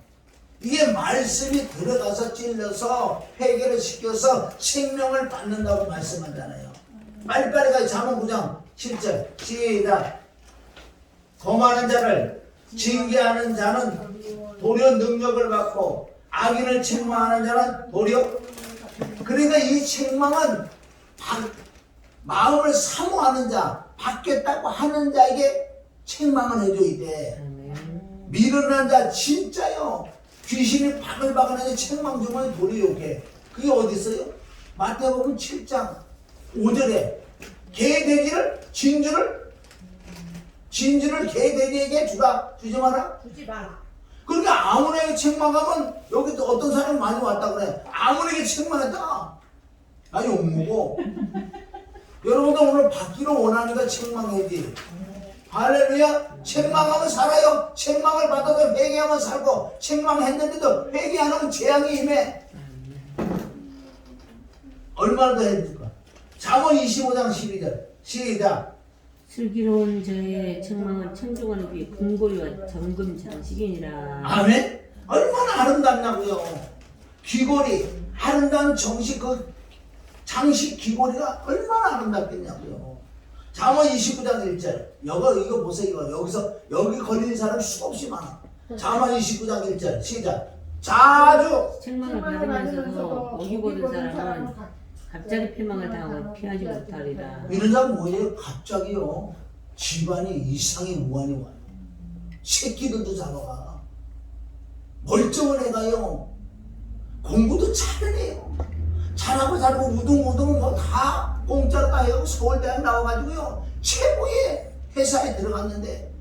이게 말씀이 들어가서 찔러서 해결을 시켜서 생명을 받는다고 말씀하잖아요. 빨리빨리 가요. 잠언 9장 7절 시작. 검하는 자를 징계하는 자는 도리어 능력을 받고 악인을 책망하는 자는 도리어. 그러니까 이 책망은 마음을 사모하는 자, 받겠다고 하는 자에게 책망을 해줘야 돼. 아멘. 미련한 자 진짜요. 귀신이 바글바글하게 책망 주면 도리어 욕해. 그게 어디 있어요? 마태복음 7장 5절에 개돼지를 진주를 개돼지에게 주지 마라. 주지 마라. 그러니까 아문에게 책망하면 여기 또 어떤 사람이 많이 왔다 그래. 아문에게 책망했다. 나 욕먹어. 여러분들 오늘 받기를 원하니까 책망해야지. 할렐루야. 책망하면 살아요. 책망을 받아도 회개하면 살고, 책망했는데도 회개 안 하면 재앙이 임해. 얼마나 더 해줄까? 잠언 25장 12절 시작. 슬기로운 자의 책망은 청중하는 귀에 궁고리와 정금 장식이니라. 아멘. 얼마나 아름답냐고요. 귀걸이, 아름다운 정식, 그 장식 귀걸이가 얼마나 아름답겠냐고요. 잠언 29장 1절. 이거 보세요. 여기 걸리는 사람 수없이 많아. 잠언 29장 1절 시작. 자주 책망을 받으면서도 먹이 보는 사람은 갑자기 패망을 당하고 피하지 못하리라. 이런 사람 뭐예요? 갑자기요 집안이 이상이 무한히 와요. 새끼들도 잡아가. 멀쩡한 애가요 공부도 잘해요. 잘하고 우등우등 뭐 다 공짜로 따요. 서울대학 나와가지고요 최고의 회사에 들어갔는데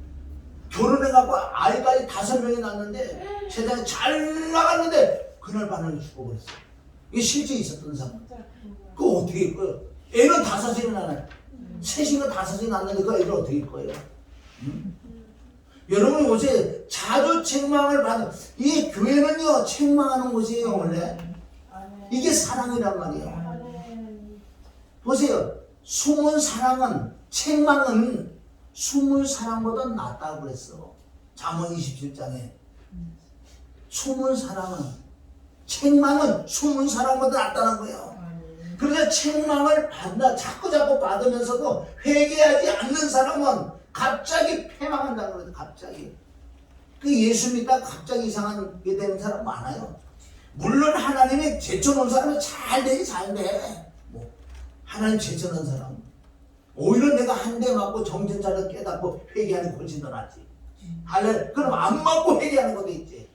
결혼해갖고 아이가 5명이 낳았는데 세상에 잘 나갔는데 그날 밤에 죽어버렸어. 이게 실제 있었던 사람. 그거 어떻게 할 거예요? 애는 5이 낳아요. 셋인가 5이 낳았는데 그 애를 어떻게 할 거예요? 여러분이 요새 자주 책망을 받는 이 교회는요 책망하는 곳이에요 원래. 이게 사랑이란 말이에요. 보세요. 숨은 사랑은 책망은 숨은 사랑보다 낫다고 그랬어. 잠언 27장에 숨은 사랑은 책망은 숨은 사랑보다 낫다는 거예요. 그래서 책망을 자꾸 받으면서도 회개하지 않는 사람은 갑자기 패망한다고 그래요. 갑자기. 그 예수 믿다 갑자기 이상하게 되는 사람 많아요. 물론 하나님이 제쳐놓은 사람은 잘 되지 잘 돼. 뭐 하나님 제쳐놓은 사람 오히려 내가 한 대 맞고 정신 차려 깨닫고 회개하는 게 훨씬 더 낫지. 그럼 안 맞고 회개하는 것도 있지.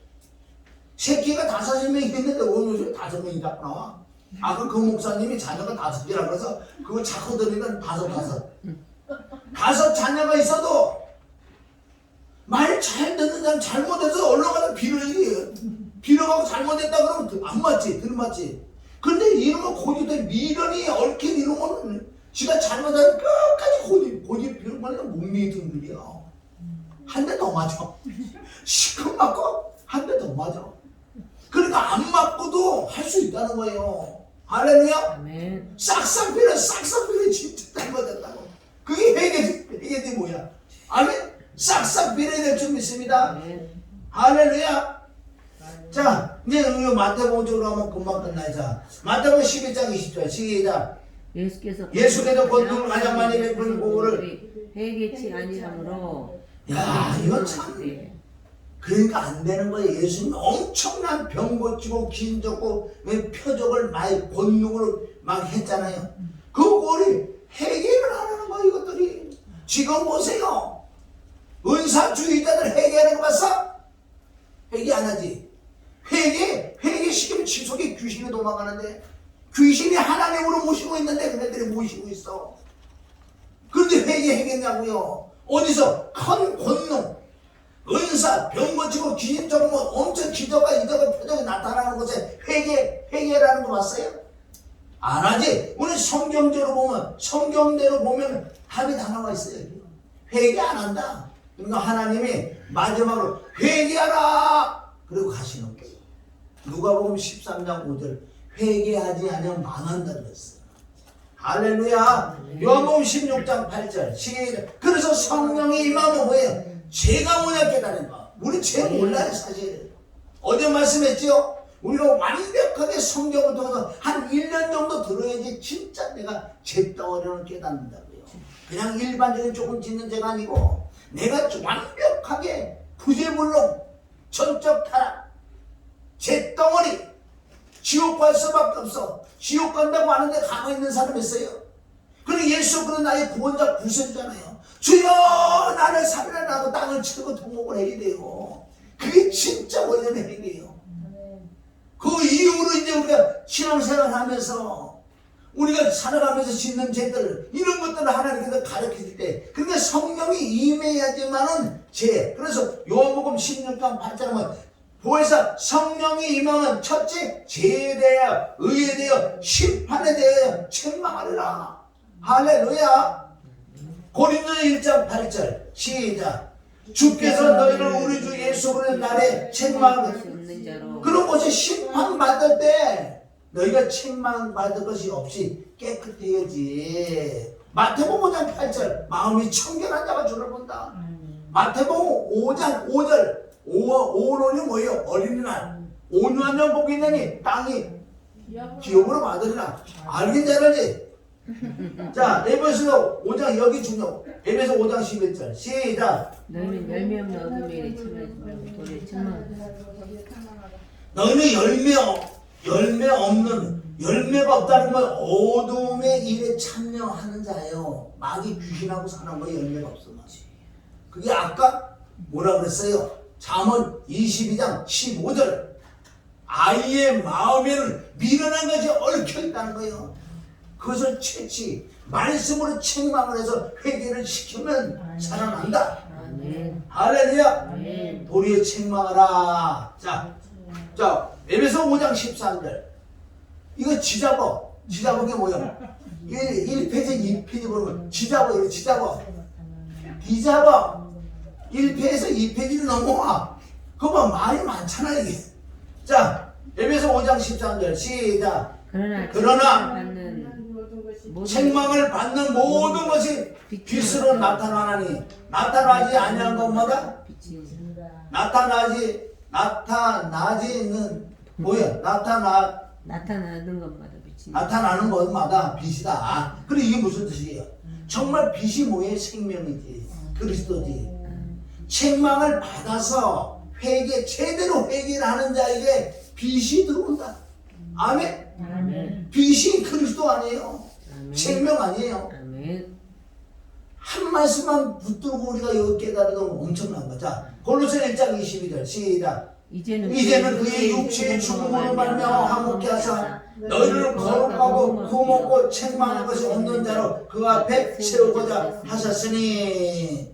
새끼가 5명이 있는데 왜 요즘 5명이 자꾸 나와? 아까 그 목사님이 자녀가 5이라 그래서 그거 자꾸 들으면 5 자녀가 있어도 말 잘 듣는 사람 잘못해서 올라가서 빌어가고 잘못했다 그러면 안 맞지, 들 맞지. 근데 이런 거 고집들 미련이 얽힌 이런 거는 지가 잘못하면 끝까지 고집 피우는 거는 못 믿은 일이야. 한 대 더 맞아. 시큼 맞고 한 대 더 맞아. 그러니까 안 맞고도 할 수 있다는 거예요. 할렐루야. 아멘. 싹싹 빌어 진짜 잘못했다고. 그게 회개지 뭐야. 아멘. 싹싹 빌어야 될 줄 믿습니다. 아멘. 할렐루야. 자, 이제 마태복음 쪽으로 하면 금방 끝나요. 자, 마태복음 12장 20절 시작. 예수께서 권능을 가장 많이 베푸는 보고를 회개치 아니하므로. 야, 이거 참 그러니까 안 되는 거예요. 예수님이 엄청난 병 고치고 긴 졌고 표적을 많이 권능으로 막 했잖아요. 그거를 회개를 안 하는 거예요. 이것들이 지금 보세요. 은사주의자들 회개하는 거 봤어? 회개 안 하지. 회개시키면 지속에 귀신이 도망가는데 귀신이 하나님으로 모시고 있는데 그네들이 모시고 있어. 그런데 회개하겠냐고요. 어디서 큰 권능 은사, 병 고치고 귀신 쫓고 엄청 기적과 이적과 표적이 나타나는 곳에 회개라는 거 봤어요? 안 하지. 우리 성경대로 보면 답이 다 나와 있어요. 회개 안 한다. 그러니까 하나님이 마지막으로 회개하라 그리고 가시는 거예요. 누가복음 13장 5절 회개하지 않으면 망한다 그랬어요. 할렐루야. 요한복음 16장 8절 시작. 그래서 성령이 임하면 뭐예요? 죄가 뭐냐 깨달은 거. 우리 죄 몰라요 사실. 어제 말씀했죠? 우리가 완벽하게 성경을 통해서 한 1년 정도 들어야지 진짜 내가 죄 덩어리를 깨닫는다고요. 그냥 일반적인 조금 짓는 죄가 아니고 내가 완벽하게 부재물로 전적 타락 죄 덩어리 지옥 갈 수밖에 없어. 지옥 간다고 하는데 가만히 있는 사람 있어요? 그리고 예수 그는 나의 구원자 구세주잖아요. 주여 나를 살려라고 땅을 치고 통곡을 해야 돼요. 그게 진짜 원래는 회개예요. 그 이후로 이제 우리가 신앙생활 하면서 우리가 살아가면서 짓는 죄들 이런 것들을 하나님께서 가르칠 때 그러니까 성령이 임해야지만은 죄. 그래서 요한복음 16장 8절은 보혜사 성령이 임하면 첫째 죄에 대하여 의에 대하여 심판에 대하여 책망하리라. 할렐루야. 고린도서 1장 8절 시작. 주께서 너희를 우리 주 예수 그리스도 날에 책망하는 그런 것이 심판받을 때 너희가 책망받을 것이 없이 깨끗해야지. 마태복음 5장 8절 마음이 청결한 자가 주를 본다. 마태복음 5장 5절 5월이 뭐예요? 어린이날. 온유한 년 복이 있느니 땅이 기업으로 받으리라. 알긴 잘하지. 자, 에베소 5장 여기 중요. 에베소 5장 11절 시작. 너희는 열매 없는 어둠에 참여하지 말고 도리어 책망하라. 너희는 열매 열매가 없다는 건 어둠의 일에 참여하는 자예요. 마귀 귀신하고 사는 거예요. 열매가 없으면. 그게 아까 뭐라 그랬어요? 잠언 22장 15절. 아이의 마음에는 미련한 것이 얽혀 있다는 거예요. 그것을 채치 말씀으로 책망을 해서 회개를 시키면 살아난다. 할렐루야. 도리어 책망하라. 자, 에베소 5장 13절. 이거 지자복이 뭐야? 1페이지 2페이지 보면 지자복. 비자복 1페이지에서 2페이지로 넘어와. 그거 말이 많잖아 이게. 자, 에베소 5장 13절 시작. 그러나 책망을 받는 모든 것이 빛으로 나타나니 나타나지 아니한 것마다 나타나지는 뭐야? 나타나는 것마다 빛이 나타나는 것마다 빛이다. 그래 이게 무슨 뜻이에요? 정말 빛이 뭐예요? 생명이지. 그리스도지. 책망을 받아서 제대로 회개를 하는 자에게 빛이 들어온다. 아멘. 빛이 그리스도 아니에요. 생명 아니에요. 한 말씀만 붙들고 우리가 여기 깨달으면 엄청난 거. 자, 골로새 1장 22절 시작. 이제는 그의 육체의 죽음으로 말미암아 화목케 하사 너희를 거룩하고 구먹고 책망할 것이 없는 자로 그 앞에 세우고자 하셨으니.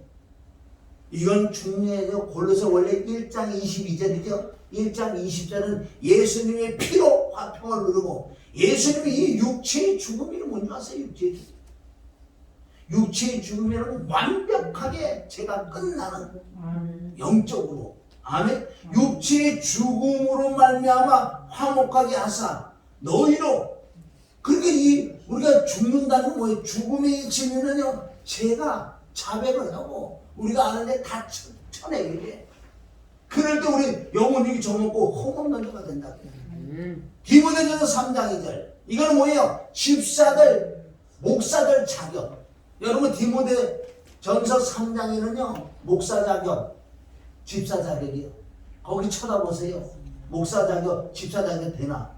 이건 중요해요. 골로새 원래 1장 22절이죠. 1장 20절은 예수님의 피로 화평을 누르고, 예수님이 이 육체의 죽음이란 뭔지 아세요? 육체의 죽음이라는 완벽하게 제가 끝나는 영적으로. 아멘. 육체의 죽음으로 말미암아 화목하게 하사 너희로. 그러니까 우리가 죽는다는 건 뭐예요? 죽음의 진리는요, 제가 자백을 하고 우리가 아는데 다 쳐내야 돼. 그럴 때 우리 영혼이 저먹고 험없는 자가 된다. 디모데전서 3장 2절. 이거는 뭐예요? 집사들, 목사들 자격. 여러분 디모데전서 3장에는요 목사 자격, 집사 자격이요. 거기 쳐다보세요. 목사 자격, 집사 자격 되나?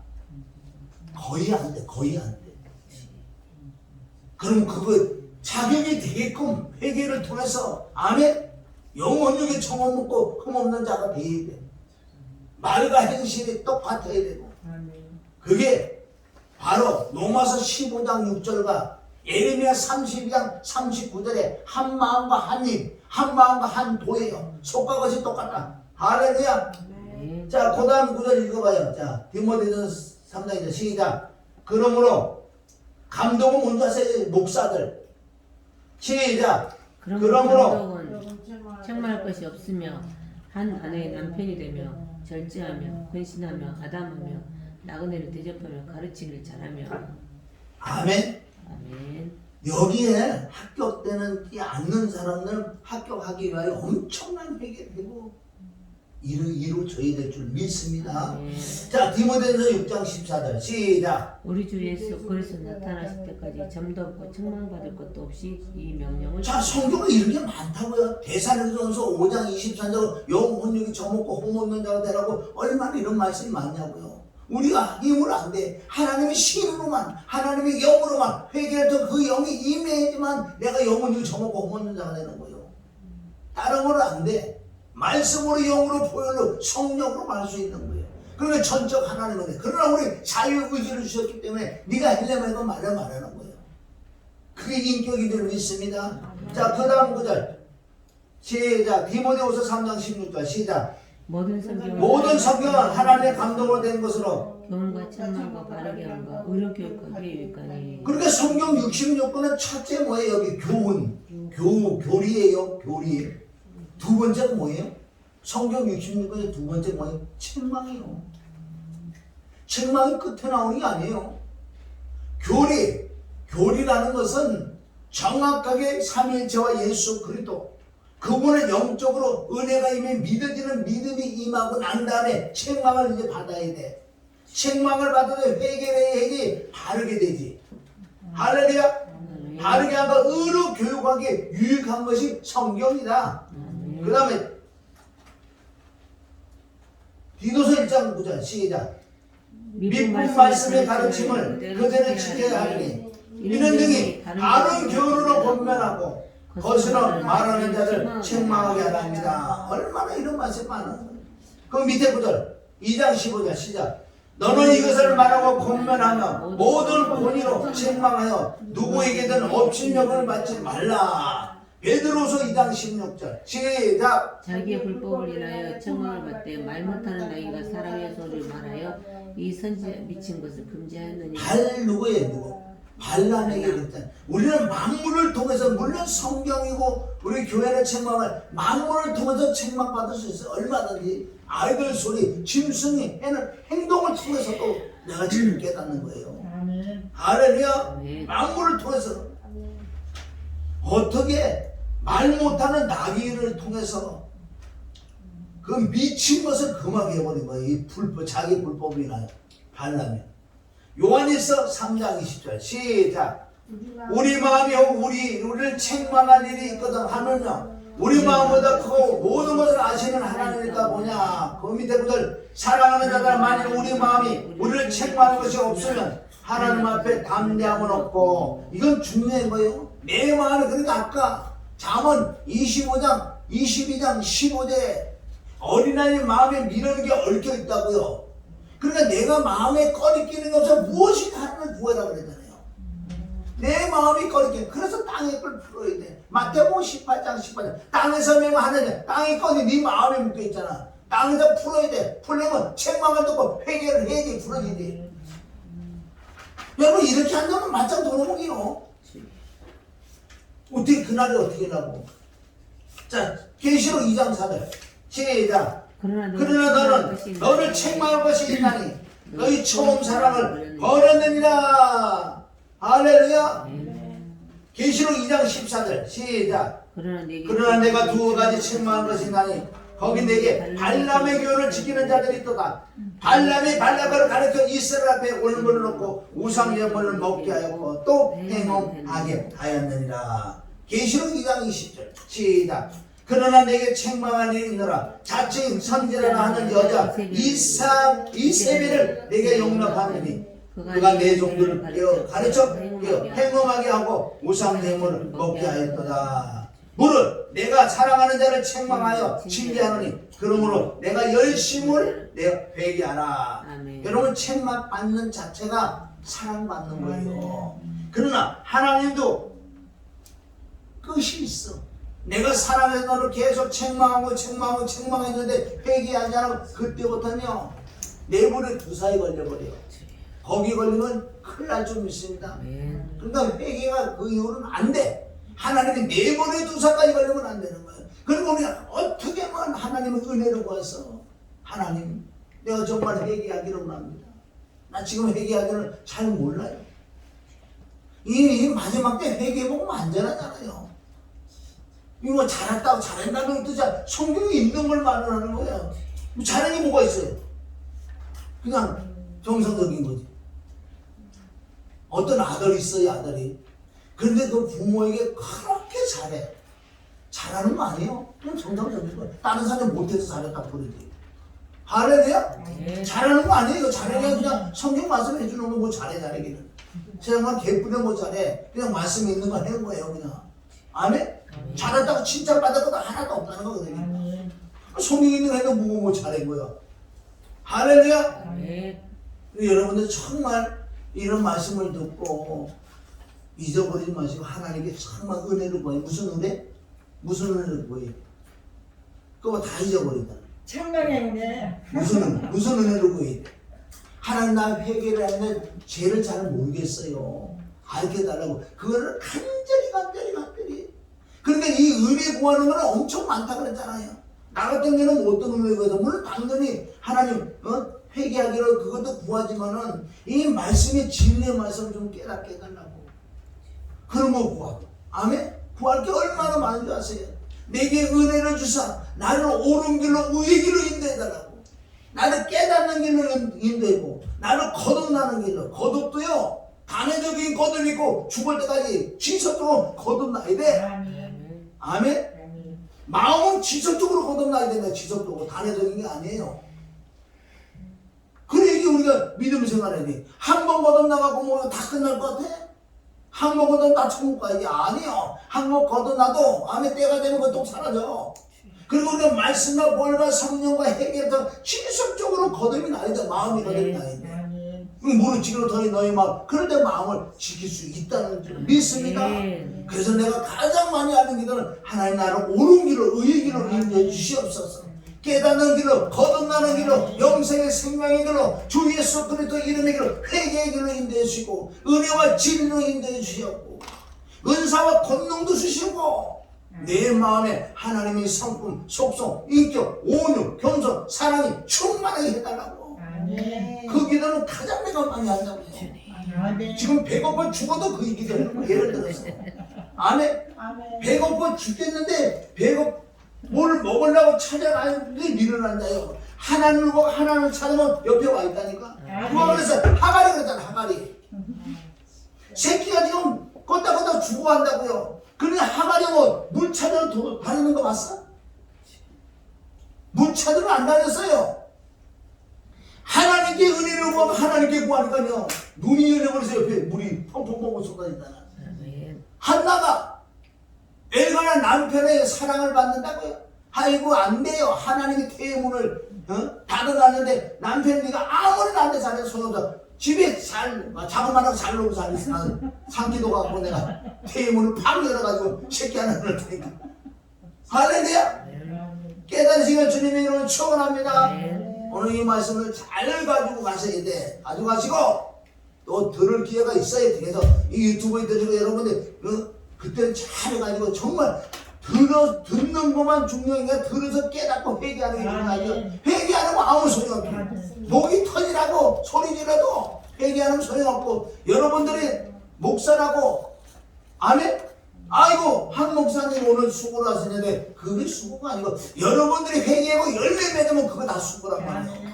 거의 안 돼. 그럼 그거 자격이 되게끔 회개를 통해서 아멘. 영혼육에 청어먹고 흠없는 자가 되어야 돼. 말과 행실이 똑같아야 되고. 그게 바로 로마서 15장 6절과 예레미야 32장 39절에 한 마음과 한 입, 한 마음과 한 도예요. 속과 것이 똑같다. 할렐루야. 자, 그 다음 구절 읽어봐요. 자, 디모데전서 3장이죠. 시작. 그러므로 감독은 뭔지 아세요? 목사들. 시작. 그러므로 책망할 것이 없으며 한 아내의 남편이 되며 절제하며 근신하며 아담하며 나그네를 대접하며 가르치기를 잘하며. 아멘. 여기에 합격되지 않는 사람들은 합격하기 위하여 엄청난 회개를 하고 이루어져야 될 줄 믿습니다. 자, 디모데전서 6장 14절 시작. 우리 주 예수 그리스도 나타나실 때까지 점도 없고 책망받을 것도 없이 이 명령을. 자, 성경에 이런 게 많다고요. 데살로니가전서 5장 24절 영혼육이 저먹고 흠없는 자가 되라고 얼마나 이런 말씀이 많냐고요. 우리가 힘으로 안 돼. 하나님의 신으로만, 하나님의 영으로만 회개해서 그 영이 임해야지만 내가 영혼육이 저먹고 흠없는 자가 되는 거예요. 다른 거는 안 돼. 말씀으로, 영으로, 보혈로, 성령으로 말 수 있는 거예요. 그러니까 전적 하나님은 돼. 그러나 우리 자유의지를 주셨기 때문에 네가 하려면 이거 말하는 거예요. 그게 인격이 될 믿습니다. 자, 그 다음 구절 시작. 디모데후서 3장 16절 시작. 모든 성경은 하나님의 감동으로 된 것으로 교훈과 책망과 바르게 함과 의로 교육하기에 유익하니. 그러니까 성경 66권은 첫째 뭐예요? 여기 교훈, 교리예요. 교리. 두 번째가 뭐예요? 성경 66권의 두 번째 뭐예요? 책망이에요. 책망이 끝에 나오는 게 아니에요. 교리라는 것은 정확하게 삼위일체와 예수 그리스도 그분을 영적으로 은혜가 임해 믿어지는 믿음이 임하고 난 다음에 책망을 이제 받아야 돼. 책망을 받아도 회개를 해야지 바르게 되지. 할렐루야. 바르게 한가 의로 교육하기에 유익한 것이 성경이다. 그 다음에 디도서 1장 9절 시작. 믿고 말씀의 가르침을 그대로 지켜야 하리니 이는 등이 다른 교훈으로 권면하고 거스러 말하는 자들 책망하게 하랍니다. 얼마나 이런 말씀 많아. 그 밑에 구절 2장 15절 시작. 너는 이것을 말하고 권면하며 모든 권위로 책망하여 누구에게든 업신여김을 받지 말라. 베드로서 2장 16절 시작. 자기의 불법을 인하여 책망을 받되 말 못하는 나이가 사랑의 소리를 말하여 이 선지자 미친 것을 금지하였느니. 발 누구예요? 누구? 발람에게 그랬잖아. 우리는 만물을 통해서 물론 성경이고 우리 교회를 책망을 만물을 통해서 책망받을 수 있어요. 얼마든지 아이들 소리, 짐승이 하는 행동을 통해서도 내가 지금 깨닫는 거예요. 할렐루야. 만물을 통해서 어떻게 말 못하는 나귀를 통해서 그 미친 것을 금하게 해버린 거예요. 이 불법, 자기 불법이 인하여 발람이. 요한일서 3장 20절 시작. 우리 마음이 우리를 책망할 일이 있거든 하느냐 우리 마음보다 크고 모든 것을 아시는 하나님이니까 뭐냐. 그 밑에 구절 사랑하는 자들 만일 우리 마음이 우리를 책망하는 것이 없으면 하나님 앞에 담대함은 없고. 이건 중요한 거예요. 내 마음이. 그러니까 아까 잠언 25장 22장 15절에 어린아이 마음에 미루는 게 얽혀 있다고요. 그러니까 내가 마음에 꺼리끼는 게 없어 무엇이 하나님을 구하라 그랬잖아요. 내 마음이 꺼리끼는. 그래서 땅의 걸 풀어야 돼. 마태복음 18장 18절 땅에서 매면 하느냐. 땅이 꺼니 네 마음에 묶여 있잖아. 땅에서 풀어야 돼. 풀려면 책망을 듣고 회개를 해야지 풀어지지. 여러분 이렇게 한다면 맞짱 도루묵이요. 어떻게 그날이 어떻게 나고. 자 계시록 2장 4절 시작. 그러나 너를 책망할 것이 있나니 너희 처음 사랑을 버렸느니라. 할렐루야. 계시록 2장 14절 시작. 그러나 내가 두 가지 책망한 것이 있나니 거기 내게 발람의 교훈을 지키는 자들이 있도다. 발람이 발락을 가르쳐 이스라엘 앞에 올무를 놓고 우상 예물을 먹게 하였고 또 행음하게 하였느니라. 계시록 2장 20절 시작. 그러나 내게 책망한 일이 있노라. 자칭 선지자라 하는 여자 이세벨을 내게 용납하느니 그가 내 종들을 가르쳐 행음하게 하고 우상 예물을 먹게 하였도다. 무릇 내가 사랑하는 자를 책망하여 징계하노니 그러므로 내가 열심을 내가 회개하라. 여러분 책망받는 자체가 사랑받는 거예요. 그러나 하나님도 끝이 있어. 내가 사랑해서 너를 계속 책망했는데 회개하지 않으면 그때부터는요 내부를 두사에 걸려버려요. 거기 걸리면 큰일 날 좀 있습니다. 그러니까 회개가 그 이후로는 안 돼. 하나님이 내버려 두사까지 걸리면 안 되는 거예요. 그리고 우리가 어떻게만 하나님의 은혜를 구해서 하나님 내가 정말 회개하기를 원합니다. 나 지금 회개하기를 잘 몰라요. 이 마지막 때 회개해보면 안전하잖아요. 이거 잘했다고 잘한다는 뜻이 성경에 있는 걸 말을 하는 거예요. 잘한 게 뭐가 있어요? 그냥 정상적인 거지. 어떤 아들이 있어요, 아들이. 그런데 그 부모에게 그렇게 잘해. 잘하는 거 아니에요? 그냥 정상적인 거예요. 다른 사람이 못해서 잘했다 그러지. 할렐루야? 잘하는 거 아니에요. 잘하는 그냥 성경 말씀 해주는 거 뭐 잘해, 잘하기는. 세상만 개뿔에 뭐 잘해. 그냥 말씀에 있는 거 하는 거예요, 그냥. 아멘? 잘했다고 칭찬받을 것도 하나도 없다는 거거든요. 성경에 있는 거 해도 뭐 잘한 거야. 할렐루야? 여러분들 정말 이런 말씀을 듣고 잊어버리지 마시고 하나님께 정말 은혜를 구해요. 무슨 은혜? 무슨 은혜를 구해요? 그거 다 잊어버린다. 천명의 은혜. 무슨 은혜를 구해요? 하나님 나 회개를 했는데 죄를 잘 모르겠어요. 알려달라고. 그거를 간절히. 그러니까 이 은혜 구하는 건 엄청 많다 그랬잖아요. 나 같은 경우는 어떤 은혜 구해서 물론 당연히 하나님 회개하기를 그것도 구하지만은 이 말씀의 진리의 말씀을 좀 깨닫게 해달라고. 그런 거 구하고. 아멘? 구할 게 얼마나 많은 줄 아세요? 내게 은혜를 주사 나를 옳은 길로 의의 길로 인도해달라고. 나를 깨닫는 길로 인도하고 나를 거듭나는 길로. 거듭도요 단회적인 거듭이 있고 죽을 때까지 지속적으로 거듭나야 돼. 아멘? 마음은 지속적으로 거듭나야 된다. 지속적으로 단회적인 게 아니에요. 그래 이게 우리가 믿음 생활해야 돼. 한 번 거듭나가고 뭐 다 끝날 것 같아? 한 번 거듭 나 천국 가야지. 아니요. 한 번 거듭나도 아멘 때가 되면 그거 또 사라져. 그리고 우리가 말씀과 볼과 성령과 회개에서 지속적으로 거듭이 나야 돼. 마음이 거듭이 나야 돼. 무릎 찌그러더니 너희 마음, 그럴 때 마음을 지킬 수 있다는 줄 믿습니다. 그래서 내가 가장 많이 하는 기도는 하나님 나를 옳은 길로, 의의 길로 인도해 주시옵소서. 깨닫는 길로, 거듭나는 길로, 영생의 생명의 길로, 주 예수 그리스도 이름의 길로, 회개의 길로 인도해 주시고, 은혜와 진리로 인도해 주시옵고, 은사와 권능도 주시고, 내 마음에 하나님의 성품, 속성, 인격, 온유, 겸손, 사랑이 충만하게 해달라고. 그 기도는 가장 내가 많이 한다고요. 지금 배고파 죽어도 그 기도를 예를 들어서 아멘. 배고파 죽겠는데 뭘 먹으려고 찾아가는데 일어난다요. 하나님을 보고 하나님을 찾으면 옆에 와 있다니까. 그래서 하갈이 그랬잖아. 하갈이 새끼가 지금 껐다 죽어간다고요. 그러니 하갈이 뭐 물 찾으러 다니는 거 봤어? 물 찾으러 안 다녔어요. 하나님께 은혜를 구하고 하나님께 구하니까요 눈이 열려버려서 옆에 물이 펑펑펑 쏟아진다. 한나가 엘가나 남편의 사랑을 받는다고요? 아이고 안 돼요. 하나님이 태문을 닫아놨는데 남편이 네가 아무리 나한테 잘해서 소용없어. 집에 자그마하고 잘 놀고 살면서 상기도 갖고 내가 태문을 팍 열어가지고 새끼 하나 넣을 테니까. 할렐루야. 깨달은 시간 주님의 이름을 축원합니다. 오늘 이 말씀을 잘 가지고 가셔야 돼. 가지고 가시고 또 들을 기회가 있어야 돼. 그래서 이 유튜브에 들으시고 여러분들 그때는 잘 해가지고 정말 듣는 것만 중요한 게 들어서 깨닫고 회개하는 게 중요하죠. 회개하는 거 아무 소용없고 목이 터지라고 소리 지라도 회개하는 소용없고 여러분들이 목사라고 아멘? 아이고 한 목사님 오늘 수고를 하시는데 그게 수고가 아니고 여러분들이 회개하고 열매 맺으면 그거 다 수고란 말이에요.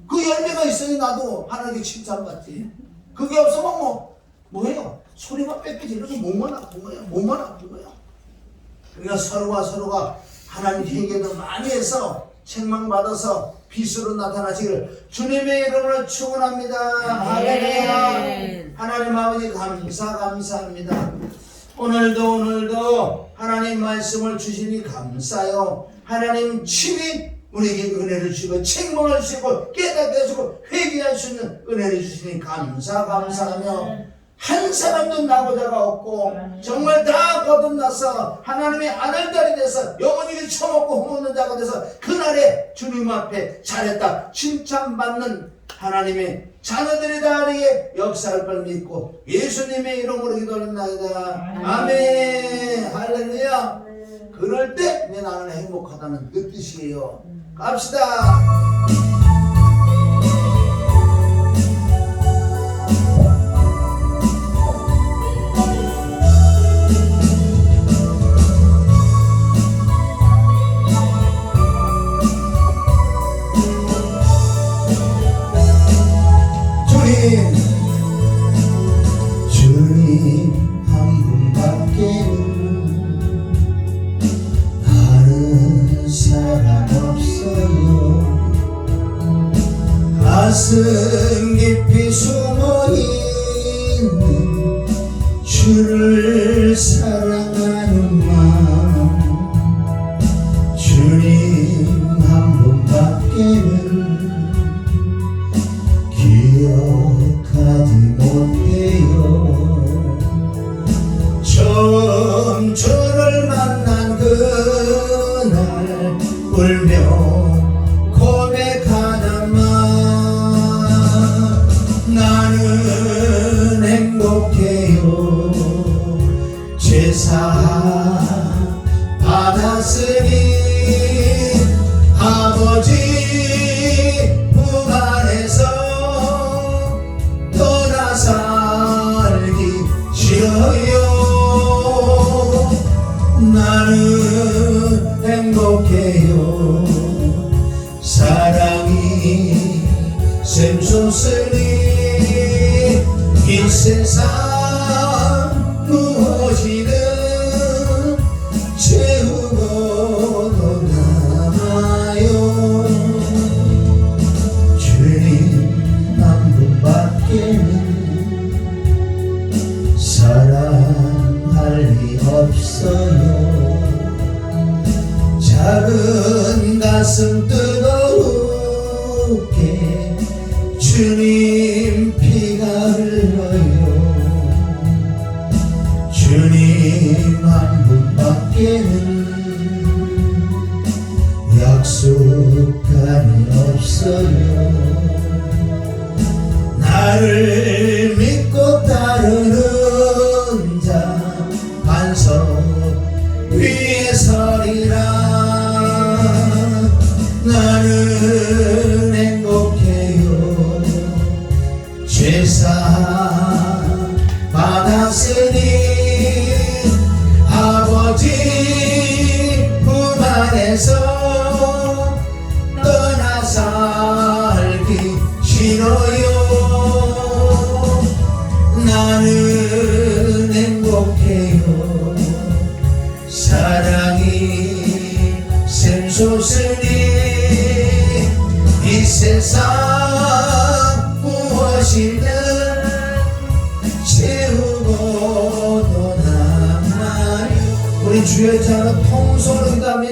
그 열매가 있어야 나도 하나님께 칭찬받지. 그게 없으면 뭐예요? 소리만 빽빽 지르고 몸만 아픈 거예요. 몸만 아픈 거예요. 그러니까 서로가 하나님 회개도 많이 해서 책망받아서 빛으로 나타나시기를 주님의 이름으로 축원합니다. 할렐루야. 하나님 아버지 감사합니다. 오늘도 하나님 말씀을 주시니 감사요. 하나님 친히 우리에게 은혜를 주시고 책망을 주시고 깨닫게 하시고 회개할 수 있는 은혜를 주시니 감사하며 한 사람도 나보다가 없고 정말 다 거듭나서 하나님의 아들딸이 돼서 영원히 처먹고 흠없는 자가 돼서 그날에 주님 앞에 잘했다 칭찬받는 하나님의 자녀들이다 하리에 역사할 걸 믿고 예수님의 이름으로 기도합니다. 아멘. 할렐루야. 그럴 때 나는 행복하다는 그 뜻이에요. 갑시다. 주님 한 분밖에 아는 사람 없어요. 가슴 깊이 숨어있는 주를 사랑하는 마음 주님 한 분밖에는 기억하지 못해요. 처음 주를 만난 그날 울며 고백하는 말 나는 행복해요. 제사 받았으니 아버지 품 안에서 떠나 살기 싫어요. 나는 행복해요. 사랑이 샘솟으니 이 세상 무엇이든 채우고 자랑할 리 없어요. 작은 가슴 뜨겁게 주님 피가 흘러요. 주님 한 분밖에는 약속감이 없어요. 나를 믿고 따르는 자 반석 위에 서리라. 나는 행복해요. 죄사함 받았으니 아버지 품 안에서 떠나 살기 싫어요. 나는 행복해요. 사랑이 샘솟으니 이 세상 무엇이든 채우고 또 남아요. 우리 주의 자는 통솔을 담이